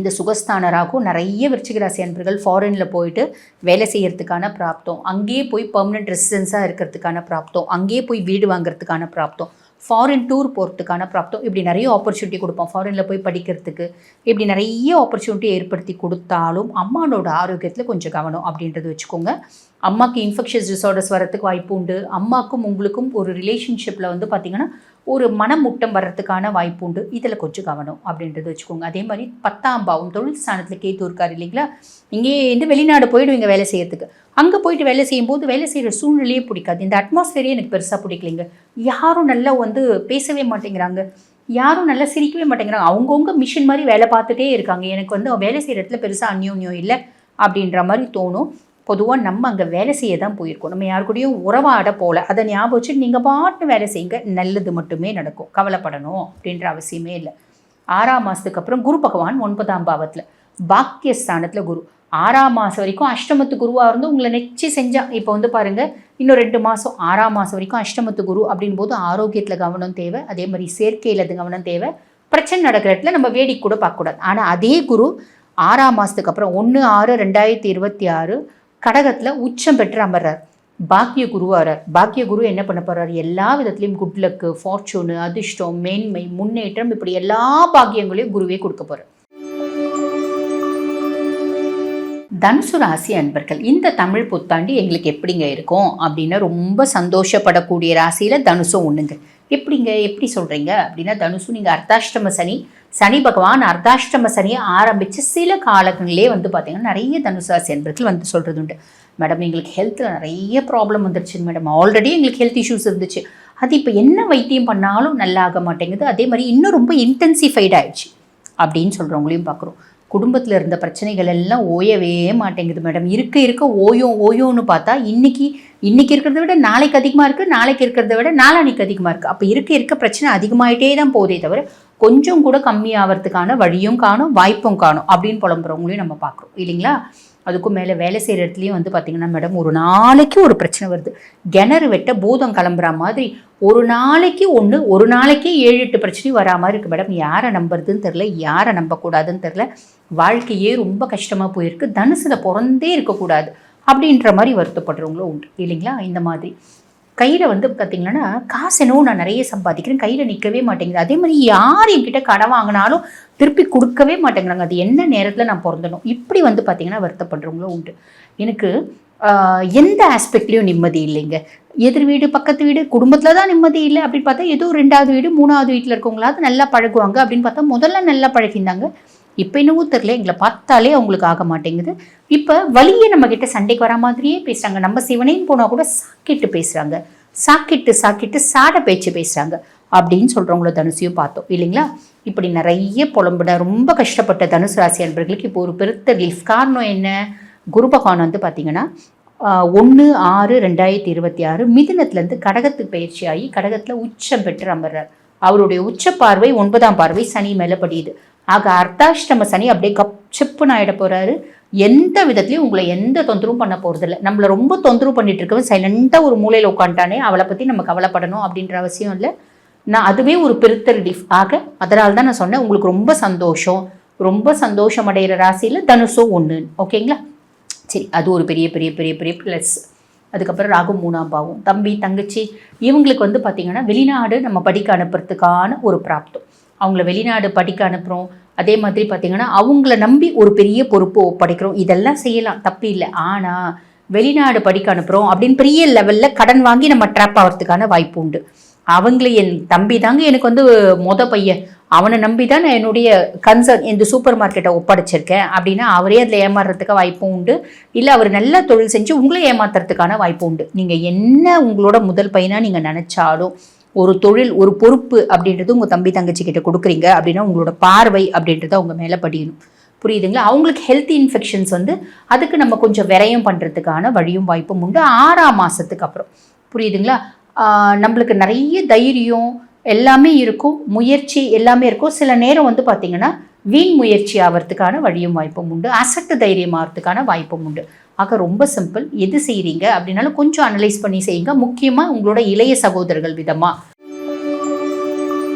இந்த சுகஸ்தான ராகு நிறைய விருச்சிக ராசி அன்பர்கள் ஃபாரினில் போயிட்டு வேலை செய்கிறதுக்கான பிராப்தம், அங்கேயே போய் பெர்மனெண்ட் ரெசிடென்ஸாக இருக்கிறதுக்கான பிராப்தம், அங்கேயே போய் வீடு வாங்குறதுக்கான பிராப்தம், ஃபாரின் டூர் போகிறதுக்கான பிராப்தம், இப்படி நிறைய ஆப்பர்ச்சுனிட்டி கொடுப்போம். ஃபாரினில் போய் படிக்கிறதுக்கு இப்படி நிறைய ஆப்பர்ச்சுனிட்டி ஏற்படுத்தி கொடுத்தாலும் அம்மானோட ஆரோக்கியத்தில் கொஞ்சம் கவனம் அப்படின்றது வச்சுக்கோங்க. அம்மாவுக்கு இன்ஃபெக்ஷஸ் டிசார்டர்ஸ் வரத்துக்கு வாய்ப்பு உண்டு. அம்மாவுக்கும் உங்களுக்கும் ஒரு ரிலேஷன்ஷிப்பில் வந்து பார்த்திங்கன்னா ஒரு மனமுட்டம் வர்றதுக்கான வாய்ப்பு உண்டு. இதில் கொஞ்சம் கவனம் அப்படின்றது வச்சுக்கோங்க. அதே மாதிரி 10ஆம் பாவம் தொழில் ஸ்தானத்தில் கேத்து இருக்கார் இல்லைங்களா, இங்கேருந்து வெளிநாடு போய்டுவீங்க வேலை செய்யறதுக்கு. அங்கே போயிட்டு வேலை செய்யும்போது வேலை செய்கிற சூழ்நிலையே பிடிக்காது. இந்த அட்மாஸ்ஃபியரே எனக்கு பெருசாக பிடிக்கலைங்க. யாரும் நல்லா பேசவே மாட்டேங்கிறாங்க, யாரும் நல்லா சிரிக்கவே மாட்டேங்கிறாங்க. அவங்கவுங்க மிஷின் மாதிரி வேலை பார்த்துட்டே இருக்காங்க. எனக்கு வேலை செய்கிற இடத்துல பெருசாக அந்யோன்யம் இல்லை அப்படின்ற மாதிரி தோணும். பொதுவாக நம்ம அங்கே வேலை செய்ய தான் போயிருக்கோம், நம்ம யாரு கூடயும் உறவாட போகல. அதை ஞாபகம் வச்சு நீங்கள் பாட்டு வேலை செய்யுங்க, நல்லது மட்டுமே நடக்கும். கவலைப்படணும் அப்படின்ற அவசியமே இல்லை. 6ஆம் மாதத்துக்கு அப்புறம் குரு பகவான் 9ஆம் பாவத்தில் பாக்கியஸ்தானத்தில் குரு. 6ஆம் மாதம் வரைக்கும் அஷ்டமத்து குருவாக இருந்து உங்களை நெச்சு செஞ்சால், இப்போ பாருங்கள் இன்னும் 2 மாதம் 6ஆம் மாதம் வரைக்கும் அஷ்டமத்து குரு அப்படின் போது ஆரோக்கியத்தில் கவனம் தேவை. அதே மாதிரி சேர்க்கையில் கவனம் தேவை. பிரச்சனை நடக்கிற இடத்துல நம்ம வேடிக்கை கூட பார்க்கக்கூடாது. ஆனால் அதே குரு 6ஆம் மாதத்துக்கு அப்புறம் 1/6/2026 கடகத்தில் உச்சம் பெற்று அமர்றார். பாக்கிய குருவாரார். பாக்கிய குரு என்ன பண்ண போகிறார்? எல்லா விதத்துலையும் குட் லக்கு, ஃபார்ச்சூனு, அதிர்ஷ்டம், மேன்மை, முன்னேற்றம், இப்படி எல்லா பாக்கியங்களையும் குருவே கொடுக்க போகிறார். தனுசு ராசி அன்பர்கள், இந்த தமிழ் புத்தாண்டு எங்களுக்கு எப்படிங்க இருக்கும் அப்படின்னா ரொம்ப சந்தோஷப்படக்கூடிய ராசியில் தனுசும் ஒன்றுங்க. எப்படிங்க, எப்படி சொல்கிறீங்க அப்படின்னா, தனுசு நீங்கள் அர்த்தாஷ்டம சனி, சனி பகவான் அர்த்தாஷ்டம சனியை ஆரம்பித்து சில காலங்களிலே பார்த்திங்கன்னா நிறைய தனுசு ராசி அன்பர்கள் சொல்கிறது உண்டு, மேடம் எங்களுக்கு ஹெல்த்தில் நிறைய ப்ராப்ளம் வந்துருச்சுங்க மேடம், ஆல்ரெடி எங்களுக்கு ஹெல்த் இஷ்யூஸ் இருந்துச்சு, அது இப்போ என்ன வைத்தியம் பண்ணாலும் நல்லா ஆக மாட்டேங்குது, அதே மாதிரி இன்னும் ரொம்ப இன்டென்சிஃபைட் ஆகிடுச்சு அப்படின்னு சொல்கிறவங்களையும் பார்க்குறோம். குடும்பத்தில் இருந்த பிரச்சனைகள் எல்லாம் ஓயவே மாட்டேங்குது மேடம், இருக்க ஓயோன்னு பார்த்தா இன்றைக்கி இருக்கிறத விட நாளைக்கு அதிகமாக இருக்குது, நாளைக்கு இருக்கிறத விட நாளானிக்கு அதிகமாக இருக்குது. அப்போ இருக்க பிரச்சனை அதிகமாகிட்டே தான் போதே தவிர கொஞ்சம் கூட கம்மியாகிறதுக்கான வழியும் காணும், வாய்ப்பும் காணும் அப்படின்னு புலம்புறவங்களையும் நம்ம பார்க்குறோம் இல்லைங்களா. அதுக்கும் மேலே வேலை செய்கிற இடத்துலையும் வந்து பார்த்திங்கன்னா மேடம் ஒரு நாளைக்கு ஒரு பிரச்சனை வருது. கிணறு வெட்ட பூதம் கிளம்புற மாதிரி ஒரு நாளைக்கு ஒன்று, ஒரு நாளைக்கே 7-8 பிரச்சனையும் வரா மாதிரி இருக்குது மேடம். யாரை நம்புறதுன்னு தெரில, யாரை நம்பக்கூடாதுன்னு தெரில. வாழ்க்கையே ரொம்ப கஷ்டமாக போயிருக்கு. தனுசில் பிறந்தே இருக்கக்கூடாது அப்படின்ற மாதிரி வருத்தப்படுறவங்களும் உண்டு இல்லைங்களா? இந்த மாதிரி கையில் வந்து பார்த்திங்கன்னா காசு என்னவோ நான் நிறைய சம்பாதிக்கிறேன், கையில் நிற்கவே மாட்டேங்குது. அதே மாதிரி யார் என்கிட்ட கடன் வாங்கினாலும் திருப்பி கொடுக்கவே மாட்டேங்கிறாங்க. அது என்ன நேரத்தில் நான் பிறந்தணும், இப்படி வந்து பார்த்திங்கன்னா வருத்தப்படுறவங்களும் உண்டு. எனக்கு எந்த ஆஸ்பெக்ட்லேயும் நிம்மதி இல்லைங்க. எதிர் வீடு, பக்கத்து வீடு, குடும்பத்தில் தான் நிம்மதி இல்லை அப்படின்னு பார்த்தா ஏதோ 2வது வீடு 3வது வீட்டில் இருக்கவங்களாவது நல்லா பழகுவாங்க அப்படின்னு பார்த்தா முதல்ல நல்லா பழகிந்தாங்க. இப்போ என்னவோ தெரில, எங்களை பார்த்தாலே அவங்களுக்கு ஆக மாட்டேங்குது. இப்போ வழியே நம்மக்கிட்ட சண்டைக்கு வர மாதிரியே பேசுகிறாங்க. நம்ம சிவனேன்னு போனால் கூட சாக்கிட்டு பேசுகிறாங்க, சாக்கிட்டு சாட பேச்சு பேசுகிறாங்க அப்படின்னு சொல்கிறவங்கள தனுசையும் பார்த்தோம் இல்லைங்களா? இப்படி நிறைய புலம்புட ரொம்ப கஷ்டப்பட்ட தனுசு ராசி அன்பர்களுக்கு இப்போ ஒரு பெருத்த ரிலீஃப். காரணம் என்ன? குரு பகவான் வந்து பார்த்திங்கன்னா 1/6/2026 மிதுனத்துலேருந்து கடகத்துக்கு பயிற்சி ஆகி கடகத்தில் உச்சம் பெற்று அமர்றார். அவருடைய உச்ச பார்வை 9ஆம் பார்வை சனி மேலே படியுது. ஆக அர்த்தாஷ்டம சனி அப்படியே கப்சிப்புன்னு ஆகிட போகிறாரு. எந்த விதத்துலையும் உங்களை எந்த தொந்தரவும் பண்ண போகிறதில்ல. நம்மளை ரொம்ப தொந்தரவு பண்ணிட்டு இருக்கவன் சைலண்ட்டாக ஒரு மூலையில் உட்காந்துட்டானே, அவளை பற்றி நம்ம கவலைப்படணும் அப்படின்ற அவசியம் இல்லை. நான் அதுவே ஒரு பெருத்த ரிலீஃப். ஆக அதனால தான் நான் சொன்னேன் உங்களுக்கு ரொம்ப சந்தோஷம் அடைகிற ராசியில் தனுசோ ஒன்று. ஓகேங்களா? சரி, அது ஒரு பெரிய பெரிய பெரிய பெரிய ப்ளஸ். அதுக்கப்புறம் ராகு 3ஆம் பாவம், தம்பி தங்கச்சி இவங்களுக்கு வந்து பார்த்திங்கன்னா வெளிநாடு நம்ம படிக்க அனுப்புறதுக்கான ஒரு பிராப்தம். அவங்கள வெளிநாடு படிக்க அனுப்புகிறோம். அதே மாதிரி பார்த்திங்கன்னா அவங்கள நம்பி ஒரு பெரிய பொறுப்பு ஒப்படைக்கிறோம். இதெல்லாம் செய்யலாம், தப்பு இல்லை. ஆனால் வெளிநாடு படிக்க அனுப்புகிறோம் அப்படின்னு பெரிய லெவலில் கடன் வாங்கி நம்ம ட்ராப் ஆகிறதுக்கான வாய்ப்பு உண்டு. அவங்கள என் தம்பி தாங்க எனக்கு வந்து பையன், அவனை நம்பி தான் நான் என்னுடைய கன்சர்ன் இந்த சூப்பர் மார்க்கெட்டை ஒப்படைச்சிருக்கேன் அப்படின்னா அவரே அதில் ஏமாறுறதுக்கு வாய்ப்பும் உண்டு. இல்லை அவர் நல்ல தொழில் செஞ்சு உங்களை ஏமாத்துறதுக்கான வாய்ப்பு உண்டு. நீங்கள் என்ன உங்களோட முதல் பையனாக நீங்கள் நினச்சாலும் ஒரு தொழில், ஒரு பொறுப்பு அப்படின்றது உங்கள் தம்பி தங்கச்சிக்கிட்ட கொடுக்குறீங்க அப்படின்னா உங்களோட பார்வை அப்படின்றத அவங்க மேலே படியணும். புரியுதுங்களா? அவங்களுக்கு ஹெல்த் இன்ஃபெக்ஷன்ஸ் வந்து அதுக்கு நம்ம கொஞ்சம் விரயம் பண்ணுறதுக்கான வழியும் வாய்ப்பும் உண்டு 6ஆம் மாதத்துக்கு அப்புறம். புரியுதுங்களா? நம்மளுக்கு நிறைய தைரியம் எல்லாமே இருக்கும், முயற்சி எல்லாமே இருக்கும். சில நேரம் வந்து பார்த்திங்கன்னா வீண் முயற்சி ஆகிறதுக்கான வழியும் வாய்ப்பும் உண்டு, அசட்டு தைரியம் ஆகிறதுக்கான வாய்ப்பும் உண்டு. ஆக ரொம்ப சிம்பிள். எது செய்கிறீங்க அப்படின்னாலும் கொஞ்சம் அனலைஸ் பண்ணி செய்யுங்க. முக்கியமாக உங்களோட இளைய சகோதரர்கள் விதமாக.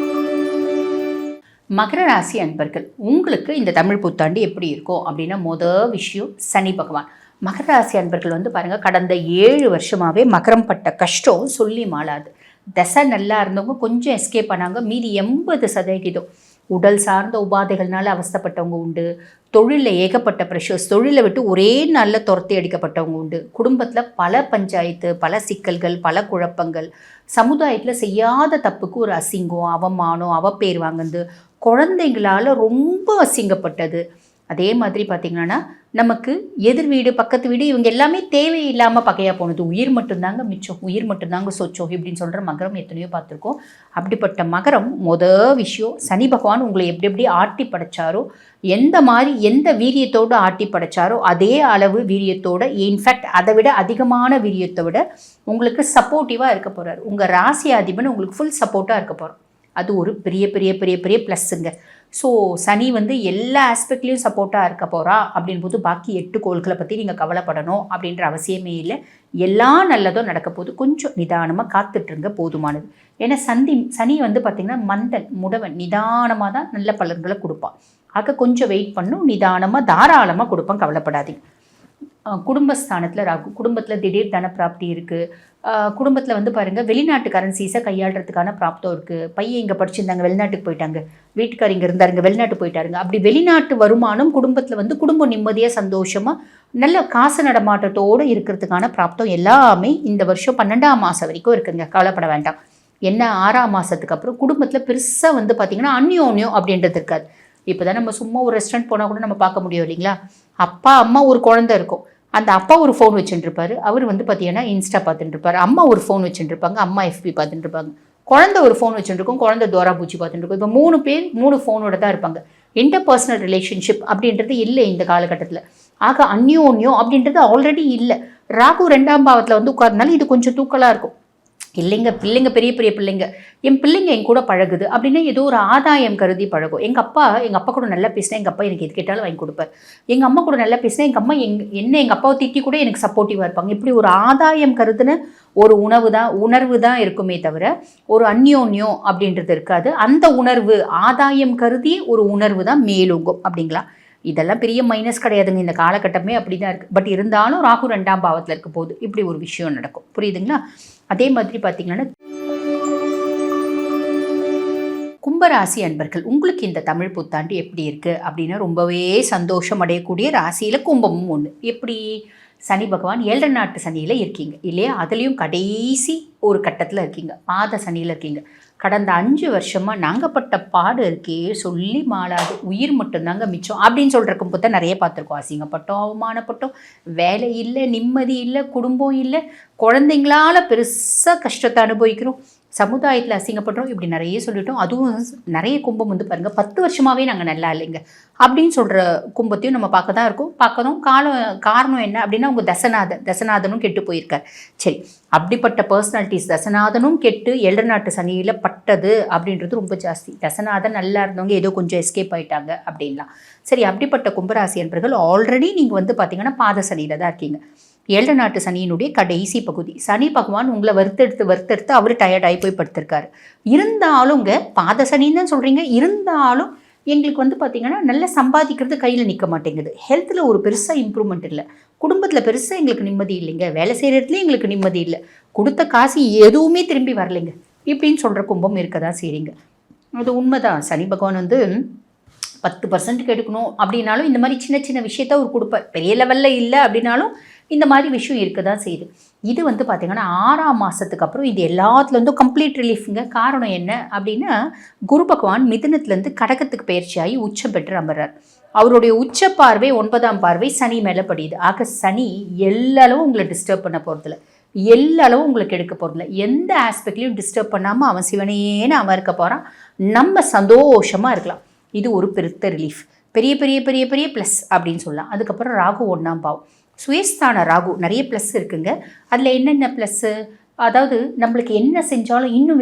மகர ராசி அன்பர்கள், உங்களுக்கு இந்த தமிழ் புத்தாண்டு எப்படி இருக்கும் அப்படின்னா மொதல் விஷயம் சனி பகவான். மகர ராசி அன்பர்கள் வந்து பாருங்கள், கடந்த 7 வருஷமாகவே மகரம் பட்ட கஷ்டம் சொல்லி மாளாது. தசை நல்லா இருந்தவங்க கொஞ்சம் எஸ்கேப் பண்ணாங்க. மீதி 80% உடல் சார்ந்த உபாதைகள்னால அவஸ்தப்பட்டவங்க உண்டு. தொழிலில் ஏகப்பட்ட ப்ரெஷர்ஸ், தொழிலை விட்டு ஒரே நாளில் துரத்தி அடிக்கப்பட்டவங்க உண்டு. குடும்பத்தில் பல பஞ்சாயத்து, பல சிக்கல்கள், பல குழப்பங்கள், சமுதாயத்தில் செய்யாத தப்புக்கு ஒரு அசிங்கம், அவமானம், அவப்பேர் வாங்குது, குழந்தைங்களால் ரொம்ப அசிங்கப்பட்டது. அதே மாதிரி பார்த்திங்கன்னா நமக்கு எதிர் வீடு, பக்கத்து வீடு இவங்க எல்லாமே தேவையில்லாமல் பகையாக போனது. உயிர் மட்டும்தாங்க மிச்சம், உயிர் மட்டும்தாங்க சொச்சம் இப்படின்னு சொல்கிற மகரம் எத்தனையோ பார்த்துருக்கோம். அப்படிப்பட்ட மகரம் மொதல் விஷயம், சனி பகவான் உங்களை எப்படி எப்படி ஆட்டி படைச்சாரோ, எந்த மாதிரி எந்த வீரியத்தோடு ஆட்டி படைச்சாரோ அதே அளவு வீரியத்தோடு, இன்ஃபேக்ட் அதை விட அதிகமான வீரியத்தை விட உங்களுக்கு சப்போர்ட்டிவாக இருக்க போகிறார். உங்கள் ராசி அதிபன் உங்களுக்கு ஃபுல் சப்போர்ட்டாக இருக்க போகிறோம். அது ஒரு பெரிய பெரிய பெரிய பெரிய ப்ளஸ்ஸுங்க. ஸோ சனி வந்து எல்லா ஆஸ்பெக்ட்லேயும் சப்போர்ட்டாக இருக்க போகிறா அப்படின் போது பாக்கி 8 கோள்களை பற்றி நீங்கள் கவலைப்படணும் அப்படின்ற அவசியமே இல்லை. எல்லாம் நல்லதும் நடக்க போது. கொஞ்சம் நிதானமாக காத்துட்ருங்க, போதுமானது. ஏன்னா சனி வந்து பார்த்திங்கன்னா மந்தன், முடவன், நிதானமாக தான் நல்ல பலன்களை கொடுப்பான். ஆக கொஞ்சம் வெயிட் பண்ணும், நிதானமாக தாராளமாக கொடுப்பான், கவலைப்படாதீங்க. குடும்பஸ்தானத்தில் ராகு, குடும்பத்தில் திடீர் தன பிராப்தி இருக்குது. குடும்பத்தில் வந்து பாருங்கள் வெளிநாட்டு கரன்சிஸை கையாளுறதுக்கான பிராப்தம் இருக்குது. பையன் இங்கே படிச்சிருந்தாங்க, வெளிநாட்டுக்கு போயிட்டாங்க, வீட்டுக்கார் இங்கே இருந்தாருங்க, வெளிநாட்டு போயிட்டாருங்க. அப்படி வெளிநாட்டு வருமானம் குடும்பத்தில் வந்து குடும்பம் நிம்மதியாக சந்தோஷமாக நல்ல காசு நடமாட்டத்தோடு இருக்கிறதுக்கான பிராப்தம் எல்லாமே இந்த வருஷம் 12ஆம் மாதம் வரைக்கும் இருக்குங்க. கவலைப்பட வேண்டாம். என்ன 6ஆம் மாதத்துக்கு அப்புறம் குடும்பத்தில் பெருசாக வந்து பார்த்திங்கன்னா அந்யோன்யம் அப்படின்றது இருக்காது. இப்போ தான் நம்ம சும்மா ஒரு ரெஸ்டாரண்ட் போனால் கூட நம்ம பார்க்க முடியும் இல்லைங்களா? அப்பா அம்மா ஒரு குழந்தை இருக்கும், அந்த அப்பா ஒரு ஃபோன் வச்சுட்டுருப்பாரு, அவர் வந்து பார்த்தீங்கன்னா இன்ஸ்டா பார்த்துட்டுருப்பாரு. அம்மா ஒரு ஃபோன் வச்சுட்டுருப்பாங்க, அம்மா எஃபி பார்த்துட்டுருப்பாங்க. குழந்தை ஒரு ஃபோன் வச்சுருக்கோம், குழந்தை தோரா பூச்சி பார்த்துட்டுருக்கோம். இப்போ 3 பேர் 3 ஃபோனோட தான் இருப்பாங்க. இன்டர்பர்சனல் ரிலேஷன்ஷிப் அப்படின்றது இல்லை இந்த காலகட்டத்தில். ஆக அந்யோன்யம் அப்படின்றது ஆல்ரெடி இல்லை. ராகு 2ஆம் பாவத்தில் வந்து உட்கார்ந்தனால இது கொஞ்சம் தூக்கலாக இருக்கும். இல்லைங்க பிள்ளைங்க பெரிய பெரிய பிள்ளைங்க, என் பிள்ளைங்க என் கூட பழகுது அப்படின்னா ஏதோ ஒரு ஆதாயம் கருதி பழகும். எங்கள் அப்பா கூட நல்லா பேசினா எங்கள் அப்பா எனக்கு எது கேட்டாலும் வாங்கி கொடுப்பார். எங்கள் அம்மா கூட நல்லா பேசினா எங்கள் அம்மா எங்கள் அப்பாவை திட்டி கூட எனக்கு சப்போர்ட்டிவாக இருப்பாங்க. இப்படி ஒரு ஆதாயம் கருதுன ஒரு உணர்வு தான் இருக்குமே தவிர ஒரு அந்யோன்யம் அப்படின்றது இருக்காது. அந்த உணர்வு ஆதாயம் கருதி ஒரு உணர்வு தான் மேலோங்கும் அப்படிங்களா? இதெல்லாம் பெரிய மைனஸ் கிடையாதுங்க, இந்த காலகட்டமே அப்படி தான் இருக்குது. பட் இருந்தாலும் ராகு 2ஆம் பாவத்தில் இருக்க போது இப்படி ஒரு விஷயம் நடக்கும். புரியுதுங்களா? அதே மாதிரி பார்த்தீங்கன்னா கும்பராசி அன்பர்கள், உங்களுக்கு இந்த தமிழ் புத்தாண்டு எப்படி இருக்குது அப்படின்னா ரொம்பவே சந்தோஷம் அடையக்கூடிய ராசியில் கும்பமும் ஒன்று. எப்படி? சனி பகவான் 7 நாட்டு சனியில் இருக்கீங்க இல்லையா? அதுலேயும் கடைசி ஒரு கட்டத்தில் இருக்கீங்க, பாத சனியில் இருக்கீங்க. கடந்த 5 வருஷமாக நாங்கள் பட்ட பாடு இருக்கே சொல்லி மாளாது, உயிர் மட்டும்தாங்க மிச்சம் அப்படின்னு சொல்கிற கும்பத்தை நிறைய பார்த்துருக்கோம். அசிங்கப்பட்டோம், அவமானப்பட்டோம், வேலை இல்லை, நிம்மதி இல்லை, குடும்பம் இல்லை, குழந்தைங்களால பெருசாக கஷ்டத்தை அனுபவிக்கிறோம், சமுதாயத்தில் அசிங்கப்படுறோம், இப்படி நிறைய சொல்லிட்டோம். அதுவும் நிறைய கும்பம் வந்து பாருங்கள் 10 வருஷமாகவே நாங்கள் நல்லா இல்லைங்க அப்படின்னு சொல்கிற கும்பத்தையும் நம்ம பார்க்க தான் இருக்கோம். காரணம் என்ன அப்படின்னா அவங்க தசநாதனும் கெட்டு போயிருக்கார். சரி, அப்படிப்பட்ட பர்சனாலிட்டிஸ் தசநாதனும் கெட்டு 7 நாட்டு சனியில் பட்டது அப்படின்றது ரொம்ப ஜாஸ்தி. தசநாதன் நல்லா இருந்தவங்க ஏதோ கொஞ்சம் எஸ்கேப் ஆகிட்டாங்க அப்படின்லாம். சரி, அப்படிப்பட்ட கும்பராசி என்பர்கள் ஆல்ரெடி நீங்கள் வந்து பார்த்தீங்கன்னா பாத சனியில் தான் இருக்கீங்க. 7 நாட்டு சனியினுடைய கடைசி பகுதி. சனி பகவான் உங்களை வறுத்தெடுத்து அவர் டயர்டாகி போய் படுத்திருக்காரு. இருந்தாலும்ங்க பாத சனின்னு தான் சொல்கிறீங்க, இருந்தாலும் எங்களுக்கு வந்து பார்த்திங்கன்னா நல்லா சம்பாதிக்கிறது கையில் நிற்க மாட்டேங்குது. ஹெல்த்தில் ஒரு பெருசாக இம்ப்ரூவ்மெண்ட் இல்லை, குடும்பத்தில் பெருசாக எங்களுக்கு நிம்மதி இல்லைங்க, வேலை செய்கிற இடத்துலையும் எங்களுக்கு நிம்மதி இல்லை, கொடுத்த காசு எதுவுமே திரும்பி வரலைங்க இப்படின்னு சொல்கிற கும்பம் இருக்க தான் செய்கிறீங்க. அது உண்மைதான். சனி பகவான் வந்து 10% எடுக்கணும் அப்படின்னாலும் இந்த மாதிரி சின்ன சின்ன விஷயத்த அவர் கொடுப்பார். பெரிய லெவலில் இல்லை அப்படின்னாலும் இந்த மாதிரி விஷயம் இருக்க தான் செய்யுது. இது வந்து பார்த்திங்கன்னா 6ஆம் மாதத்துக்கு அப்புறம் இது எல்லாத்துலேருந்தும் கம்ப்ளீட் ரிலீஃபுங்க. காரணம் என்ன அப்படின்னா குரு பகவான் மிதுனத்துலேருந்து கடகத்துக்கு பயிற்சியாகி உச்சம் பெற்று அமர்றார். அவருடைய உச்ச பார்வை 9ஆம் பார்வை சனி மேலே படியுது. ஆக சனி எல்லாளவும் உங்களை டிஸ்டர்ப் பண்ண போகிறதில்ல, எல்லாளவும் உங்களுக்கு எடுக்க போகிறதில்ல. எந்த ஆஸ்பெக்ட்லையும் டிஸ்டர்ப் பண்ணாமல் அவன் சிவனேன்னு அவன் இருக்க போகிறான். நம்ம சந்தோஷமாக இருக்கலாம். இது ஒரு பெருத்த ரிலீஃப், பெரிய பெரிய பெரிய பெரிய ப்ளஸ் அப்படின்னு சொல்லலாம். அதுக்கப்புறம் ராகு 1ஆம் பாவம், சுயஸ்தான ராகு, நிறைய ப்ளஸ் இருக்குங்க. அதில் என்னென்ன ப்ளஸ்ஸு? அதாவது நம்மளுக்கு என்ன செஞ்சாலும் இன்னும்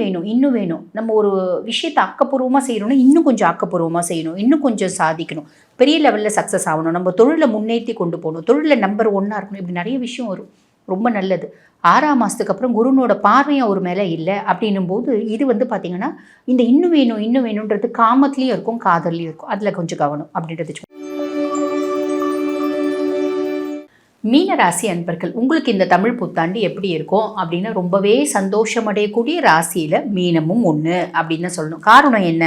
வேணும். நம்ம ஒரு விஷயத்தை ஆக்கப்பூர்வமாக செய்யணும்னா இன்னும் கொஞ்சம் ஆக்கப்பூர்வமாக செய்யணும், இன்னும் கொஞ்சம் சாதிக்கணும், பெரிய லெவலில் சக்ஸஸ் ஆகணும், நம்ம தொழிலை முன்னேற்றி கொண்டு போகணும், தொழிலில் நம்பர் 1ஆக இருக்கணும். இப்படி நிறைய விஷயம் வரும். ரொம்ப நல்லது. 6ஆம் மாதத்துக்கு அப்புறம் குருனோட பார்வையும் அவர் மேலே இல்லை அப்படின்னும் போது இது வந்து பார்த்திங்கன்னா இந்த இன்னும் வேணுன்றது காமத்துலேயும் இருக்கும், காதல்லையும் இருக்கும். அதில் கொஞ்சம் கவனம் அப்படின்றது. மீனராசி அன்பர்கள், உங்களுக்கு இந்த தமிழ் புத்தாண்டு எப்படி இருக்கும் அப்படின்னா ரொம்பவே சந்தோஷம் அடையக்கூடிய ராசியில் மீனமும் ஒன்று அப்படின்னு சொல்லணும். காரணம் என்ன?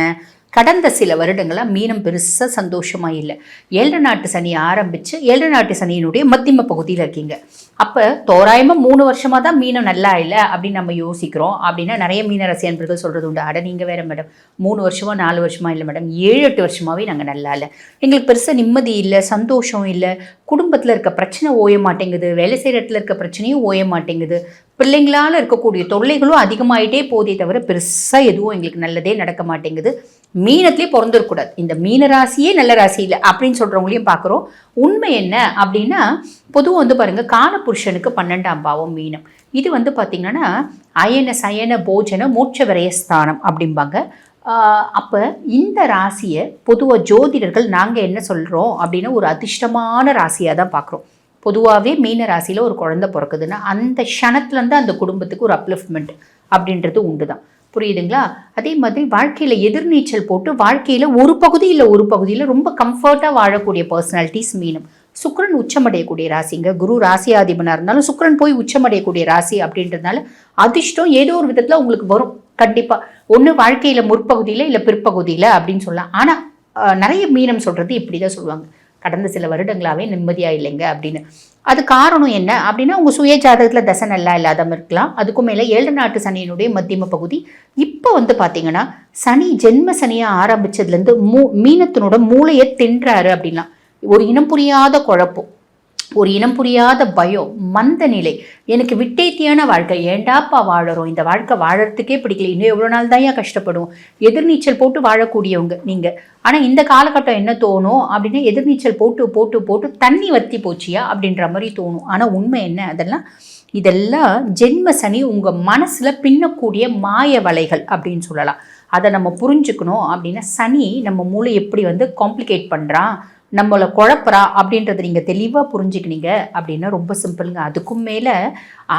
கடந்த சில வருடங்களாக மீனம் பெருசாக சந்தோஷமாக இல்லை. 7 நாட்டு சனி ஆரம்பித்து 7 நாட்டு சனியினுடைய மத்தியம பகுதியில் இருக்கீங்க. அப்போ தோராயமாக 3 வருஷமாக தான் மீனம் நல்லா இல்லை அப்படின்னு நம்ம யோசிக்கிறோம். அப்படின்னா நிறைய மீனராசி அன்பர்கள் சொல்கிறது உண்டு, அட நீங்கள் வேறு மேடம் 3 வருஷமாக 4 வருஷமாக இல்லை மேடம், 7-8 வருஷமாகவே நாங்கள் நல்லா இல்லை, எங்களுக்கு பெருசாக நிம்மதி இல்லை, சந்தோஷம் இல்லை, குடும்பத்தில் இருக்க பிரச்சனை ஓய மாட்டேங்குது, வேலை செய்கிற இடத்துல இருக்க பிரச்சனையும் ஓய மாட்டேங்குது, பிள்ளைங்களால் இருக்கக்கூடிய தொல்லைகளும் அதிகமாகிட்டே போதே தவிர பெருசாக எதுவும் எங்களுக்கு நல்லதே நடக்க மாட்டேங்குது. மீனத்திலே பிறந்திருக்கூடாது, இந்த மீன ராசியே நல்ல ராசி இல்லை அப்படின்னு சொல்கிறவங்களையும் பார்க்குறோம். உண்மை என்ன அப்படின்னா பொதுவாக வந்து பாருங்கள், காலபுருஷனுக்கு 12ஆம் பாவம் மீனம். இது வந்து பார்த்திங்கன்னா அயன சயன போஜன மோட்ச விரயஸ்தானம் அப்படிம்பாங்க. அப்போ இந்த ராசியை பொதுவாக ஜோதிடர்கள் நாங்கள் என்ன சொல்கிறோம் அப்படின்னா ஒரு அதிர்ஷ்டமான ராசியாக தான் பார்க்குறோம். பொதுவாகவே மீன ராசியில் ஒரு குழந்தை பிறக்குதுன்னா அந்த க்ஷணத்துலேருந்து அந்த குடும்பத்துக்கு ஒரு அப்லிஃப்ட்மெண்ட் அப்படின்றது உண்டு தான். புரியுதுங்களா? அதே மாதிரி வாழ்க்கையில் எதிர்நீச்சல் போட்டு வாழ்க்கையில் ஒரு பகுதியில் ரொம்ப கம்ஃபர்ட்டாக வாழக்கூடிய பர்சனாலிட்டிஸ் மீனம். சுக்கிரன் உச்சமடையக்கூடிய ராசிங்க. குரு ராசியாதிபனாக இருந்தாலும் சுக்கிரன் போய் உச்சமடையக்கூடிய ராசி அப்படின்றதுனால அதிர்ஷ்டம் ஏதோ ஒரு விதத்தில் உங்களுக்கு வரும் கண்டிப்பாக. ஒன்று வாழ்க்கையில் முற்பகுதியில் இல்லை பிற்பகுதியில் அப்படின்னு சொல்லலாம். ஆனால் நிறைய மீனம் சொல்கிறது இப்படி தான் சொல்லுவாங்க, கடந்த சில வருடங்களாகவே நிம்மதியாக இல்லைங்க அப்படின்னு. அது காரணம் என்ன அப்படின்னா உங்கள் சுய ஜாதகத்தில் தசை நல்லா இல்லாதவங்க இருக்கலாம். அதுக்கும் மேலே 7 நாட்டு சனியினுடைய மத்தியம பகுதி. இப்போ வந்து பார்த்தீங்கன்னா சனி ஜென்ம சனியாக ஆரம்பித்ததுலேருந்து மீனத்தினோட மூளையை தின்றாரு அப்படின்னா ஒரு இனம் புரியாத குழப்பம், ஒரு இனம் புரியாத பயம், மந்த நிலை, எனக்கு விட்டேத்தியான வாழ்க்கை, ஏண்டாப்பா வாழறோம், இந்த வாழ்க்கை வாழறதுக்கே பிடிக்கல, இன்னும் எவ்வளோ நாள் தான் ஏன் கஷ்டப்படுவோம், எதிர்நீச்சல் போட்டு வாழக்கூடியவங்க நீங்கள். ஆனால் இந்த காலகட்டம் என்ன தோணும் அப்படின்னா எதிர்நீச்சல் போட்டு போட்டு போட்டு தண்ணி வற்றி போச்சியா அப்படின்ற மாதிரி தோணும். ஆனால் உண்மை என்ன, அதெல்லாம் இதெல்லாம் ஜென்ம சனி உங்கள் மனசில் பின்னக்கூடிய மாய வலைகள் அப்படின்னு சொல்லலாம். அதை நம்ம புரிஞ்சுக்கணும் அப்படின்னா சனி நம்ம மூளை எப்படி வந்து காம்ப்ளிகேட் பண்ணுறான், நம்மளை குழப்பறா அப்படின்றத நீங்கள் தெளிவாக புரிஞ்சுக்கினீங்க அப்படின்னா ரொம்ப சிம்பிளுங்க. அதுக்கும் மேலே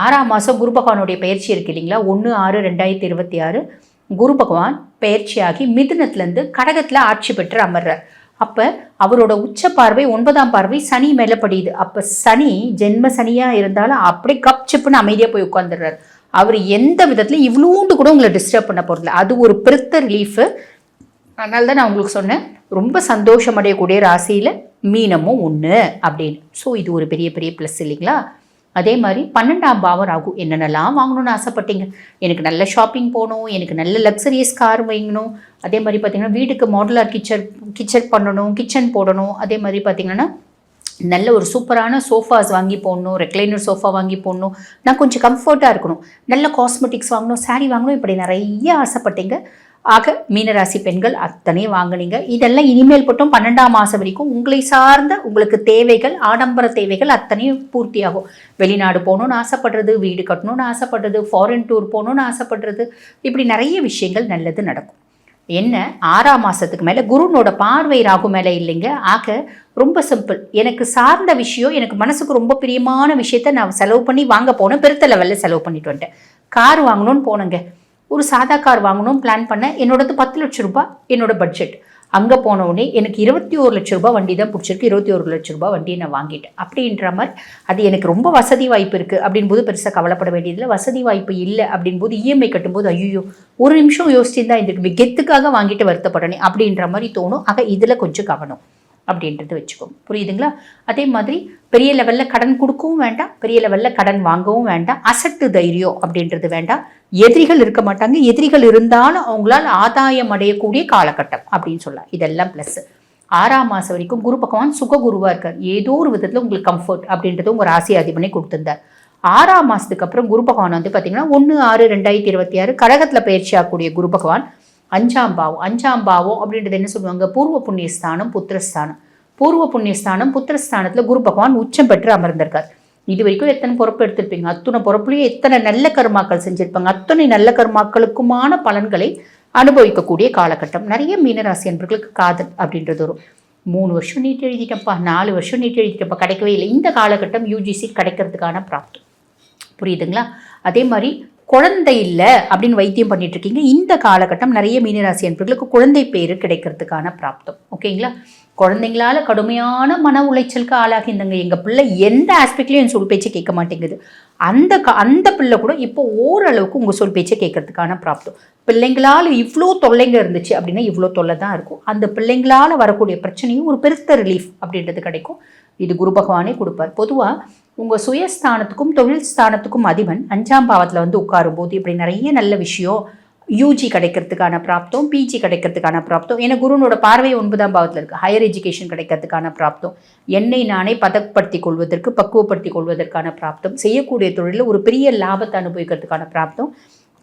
6ஆம் மாதம் குரு பகவானுடைய பயிற்சி இருக்குது இல்லைங்களா, 1/6/2026 குரு பகவான் பயிற்சியாகி மிதுனத்துலேருந்து கடகத்தில் ஆட்சி பெற்று அமர்றார். அப்போ அவரோட உச்ச பார்வை 9ஆம் பார்வை சனி மேலே படியுது. அப்போ சனி ஜென்ம சனியாக இருந்தாலும் அப்படியே கப் சிப்புன்னு அமைதியாக போய் உட்காந்துடுறாரு. அவர் எந்த விதத்துலையும் இவ்வளோண்டு கூட உங்களை டிஸ்டர்ப் பண்ண போகிறதில்ல. அது ஒரு பெருத்த ரிலீஃபு. அதனால தான் நான் உங்களுக்கு சொன்னேன், ரொம்ப சந்தோஷம் அடையக்கூடிய ராசியில் மீனமும் ஒன்று அப்படின்னு. ஸோ இது ஒரு பெரிய பெரிய ப்ளஸ் இல்லைங்களா. அதே மாதிரி 12ஆம் பாவம் ராகு. என்னென்னலாம் வாங்கணும்னு ஆசைப்பட்டீங்க, எனக்கு நல்ல ஷாப்பிங் போகணும், எனக்கு நல்ல லக்ஸரியஸ் கார் வாங்கணும், அதே மாதிரி பார்த்திங்கன்னா வீட்டுக்கு மாடுலர் கிச்சன் பண்ணணும், கிச்சன் போடணும், அதே மாதிரி பார்த்திங்கன்னா நல்ல ஒரு சூப்பரான சோஃபாஸ் வாங்கி போடணும், ரெக்லைனர் சோஃபா வாங்கி போடணும், நான் கொஞ்சம் கம்ஃபர்ட்டாக இருக்கணும், நல்ல காஸ்மெட்டிக்ஸ் வாங்கணும், சாரீ வாங்கணும், இப்படி நிறைய ஆசைப்பட்டீங்க. ஆக மீனராசி பெண்கள் அத்தனையும் வாங்கினீங்க. இதெல்லாம் இனிமேல் மட்டும் 12ஆம் மாதம் வரைக்கும் உங்களை சார்ந்த உங்களுக்கு தேவைகள், ஆடம்பர தேவைகள் அத்தனையும் பூர்த்தியாகும். வெளிநாடு போகணுன்னு ஆசைப்படுறது, வீடு கட்டணும்னு ஆசைப்படுறது, ஃபாரின் டூர் போகணுன்னு ஆசைப்படுறது, இப்படி நிறைய விஷயங்கள் நல்லது நடக்கும். என்ன 6ஆம் மாதத்துக்கு மேலே குருனோட பார்வை ராகு மேலே இல்லைங்க. ஆக ரொம்ப சிம்பிள், எனக்கு சார்ந்த விஷயம், எனக்கு மனசுக்கு ரொம்ப பிரியமான விஷயத்த நான் செலவு பண்ணி வாங்க போனேன், பெருத்த லெவலில் செலவு பண்ணிட்டு வந்துட்டேன். கார் வாங்கணும்னு போனேங்க, ஒரு சாதா கார் வாங்கணும் பிளான் பண்ணேன், என்னோடது 10 லட்சம் ரூபாய் என்னோட பட்ஜெட். அங்கே போனவுடனே எனக்கு 21 லட்ச ரூபாய் வண்டி தான் பிடிச்சிருக்கு, 21 லட்ச ரூபாய் வண்டியை நான் வாங்கிட்டேன். அப்படின்ற மாதிரி அது எனக்கு ரொம்ப வசதி வாய்ப்பு இருக்குது அப்படின்போது பெருசாக கவலைப்பட வேண்டியதில்லை. வசதி வாய்ப்பு இல்லை அப்படின்போது இஎம்ஐ கட்டும்போது ஐயோ ஒரு நிமிஷம் யோசிச்சுருந்தா இதுக்கு கெத்துக்காக வாங்கிட்டு வருத்தப்படனே அப்படின்ற மாதிரி தோணும். ஆக இதில் கொஞ்சம் கவனம் அப்படின்றது வச்சுக்கோங்க, புரியுதுங்களா. அதே மாதிரி பெரிய லெவலில் கடன் கொடுக்கவும் வேண்டாம், பெரிய லெவலில் கடன் வாங்கவும் வேண்டாம், அசட்டு தைரியம் அப்படின்றது வேண்டாம். எதிரிகள் இருக்க மாட்டாங்க, எதிரிகள் இருந்தாலும் அவங்களால் ஆதாயம் அடையக்கூடிய காலகட்டம் அப்படின்னு சொல்லலாம். இதெல்லாம் ப்ளஸ். 6ஆம் மாதம் வரைக்கும் குரு பகவான் சுககுருவாக இருக்கார். ஏதோ ஒரு விதத்தில் உங்களுக்கு கம்ஃபர்ட் அப்படின்றது உங்கள் ராசி அதிபனே கொடுத்துருந்தார். 6ஆம் மாதத்துக்கு அப்புறம் குரு பகவான் வந்து பார்த்தீங்கன்னா 1/6/2026 கடகத்தில் பயிற்சி ஆகக்கூடிய குரு பகவான் 5ஆம் பாவம் அப்படின்றது என்ன சொல்லுவாங்க, பூர்வ புண்ணியஸ்தானம் புத்திரஸ்தானம். பூர்வ புண்ணியஸ்தானம் புத்திரஸ்தானத்தில் குரு பகவான் உச்சம் பெற்று அமர்ந்திருக்கார். இது வரைக்கும் எத்தனை பொறுப்பு எடுத்திருப்பீங்க, அத்தனை பொறுப்புலையும் எத்தனை நல்ல கர்மாக்கள் செஞ்சுருப்பாங்க, அத்தனை நல்ல கர்மாக்களுக்குமான பலன்களை அனுபவிக்கக்கூடிய காலகட்டம். நிறைய மீனராசி என்பவர்களுக்கு காதல் அப்படின்றது வரும். 3 வருஷம் நீட் எழுதிட்டப்பா, 4 வருஷம் நீட் எழுதிட்டப்பா, கிடைக்கவே இல்லை. இந்த காலகட்டம் யூஜிசி கிடைக்கிறதுக்கான பிராப்தம், புரியுதுங்களா. அதே மாதிரி குழந்தை இல்லை அப்படின்னு வைத்தியம் பண்ணிட்டு இருக்கீங்க, இந்த காலகட்டம் நிறைய மீனராசி என்பவர்களுக்கு குழந்தை பேரு கிடைக்கிறதுக்கான பிராப்தம். ஓகேங்களா. குழந்தைங்களால கடுமையான மன உளைச்சலுக்கு ஆளாகி இருந்தாங்க, எங்கள் பிள்ளை எந்த ஆஸ்பெக்ட்லையும் என் சொல் பேச்சை கேட்க மாட்டேங்குது, அந்த பிள்ளை கூட இப்போ ஓரளவுக்கு உங்கள் சொல் பேச்சை கேட்கறதுக்கான பிராப்தம். பிள்ளைங்களால் இவ்வளோ தொல்லைங்க இருந்துச்சு அப்படின்னா இவ்வளோ தொல்லை தான் இருக்கும். அந்த பிள்ளைங்களால் வரக்கூடிய பிரச்சனையும் ஒரு பெருத்த ரிலீஃப் அப்படின்றது கிடைக்கும். இது குரு பகவானே கொடுப்பார். பொதுவாக உங்கள் சுயஸ்தானத்துக்கும் தொழில் ஸ்தானத்துக்கும் அதிபன் 5ஆம் பாவத்தில் வந்து உட்காரும்போது இப்படி நிறைய நல்ல விஷயம், யூஜி கிடைக்கிறதுக்கான பிராப்தம், பிஜி கிடைக்கிறதுக்கான பிராப்தம், ஏன்னா குருனோட பார்வை 9ஆம் பாவத்தில் இருக்குது, ஹையர் எஜுகேஷன் கிடைக்கிறதுக்கான பிராப்தம், என்னை நானே பதப்படுத்தி கொள்வதற்கு பக்குவப்படுத்தி கொள்வதற்கான பிராப்தம், செய்யக்கூடிய தொழிலில் ஒரு பெரிய லாபத்தை அனுபவிக்கிறதுக்கான பிராப்தம்,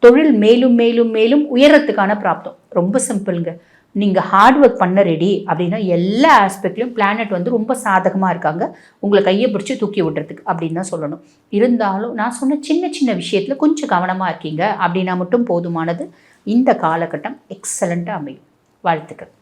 தொழில் மேலும் மேலும் மேலும் உயரத்துக்கான பிராப்தம். ரொம்ப சிம்பிளுங்க. நீங்கள் ஹார்ட் ஒர்க் பண்ண ரெடி அப்படின்னா எல்லா ஆஸ்பெக்ட்லையும் பிளானட் வந்து ரொம்ப சாதகமாக இருக்காங்க உங்களை கையை பிடிச்சி தூக்கி விடுறதுக்கு அப்படின்னு தான் சொல்லணும். இருந்தாலும் நான் சொன்ன சின்ன சின்ன விஷயத்தில் கொஞ்சம் கவனமாக இருக்கீங்க அப்படின்னா மட்டும் போதுமானது. இந்த காலகட்டம் எக்ஸலண்ட்டாக அமையும். வாழ்த்துக்கள்.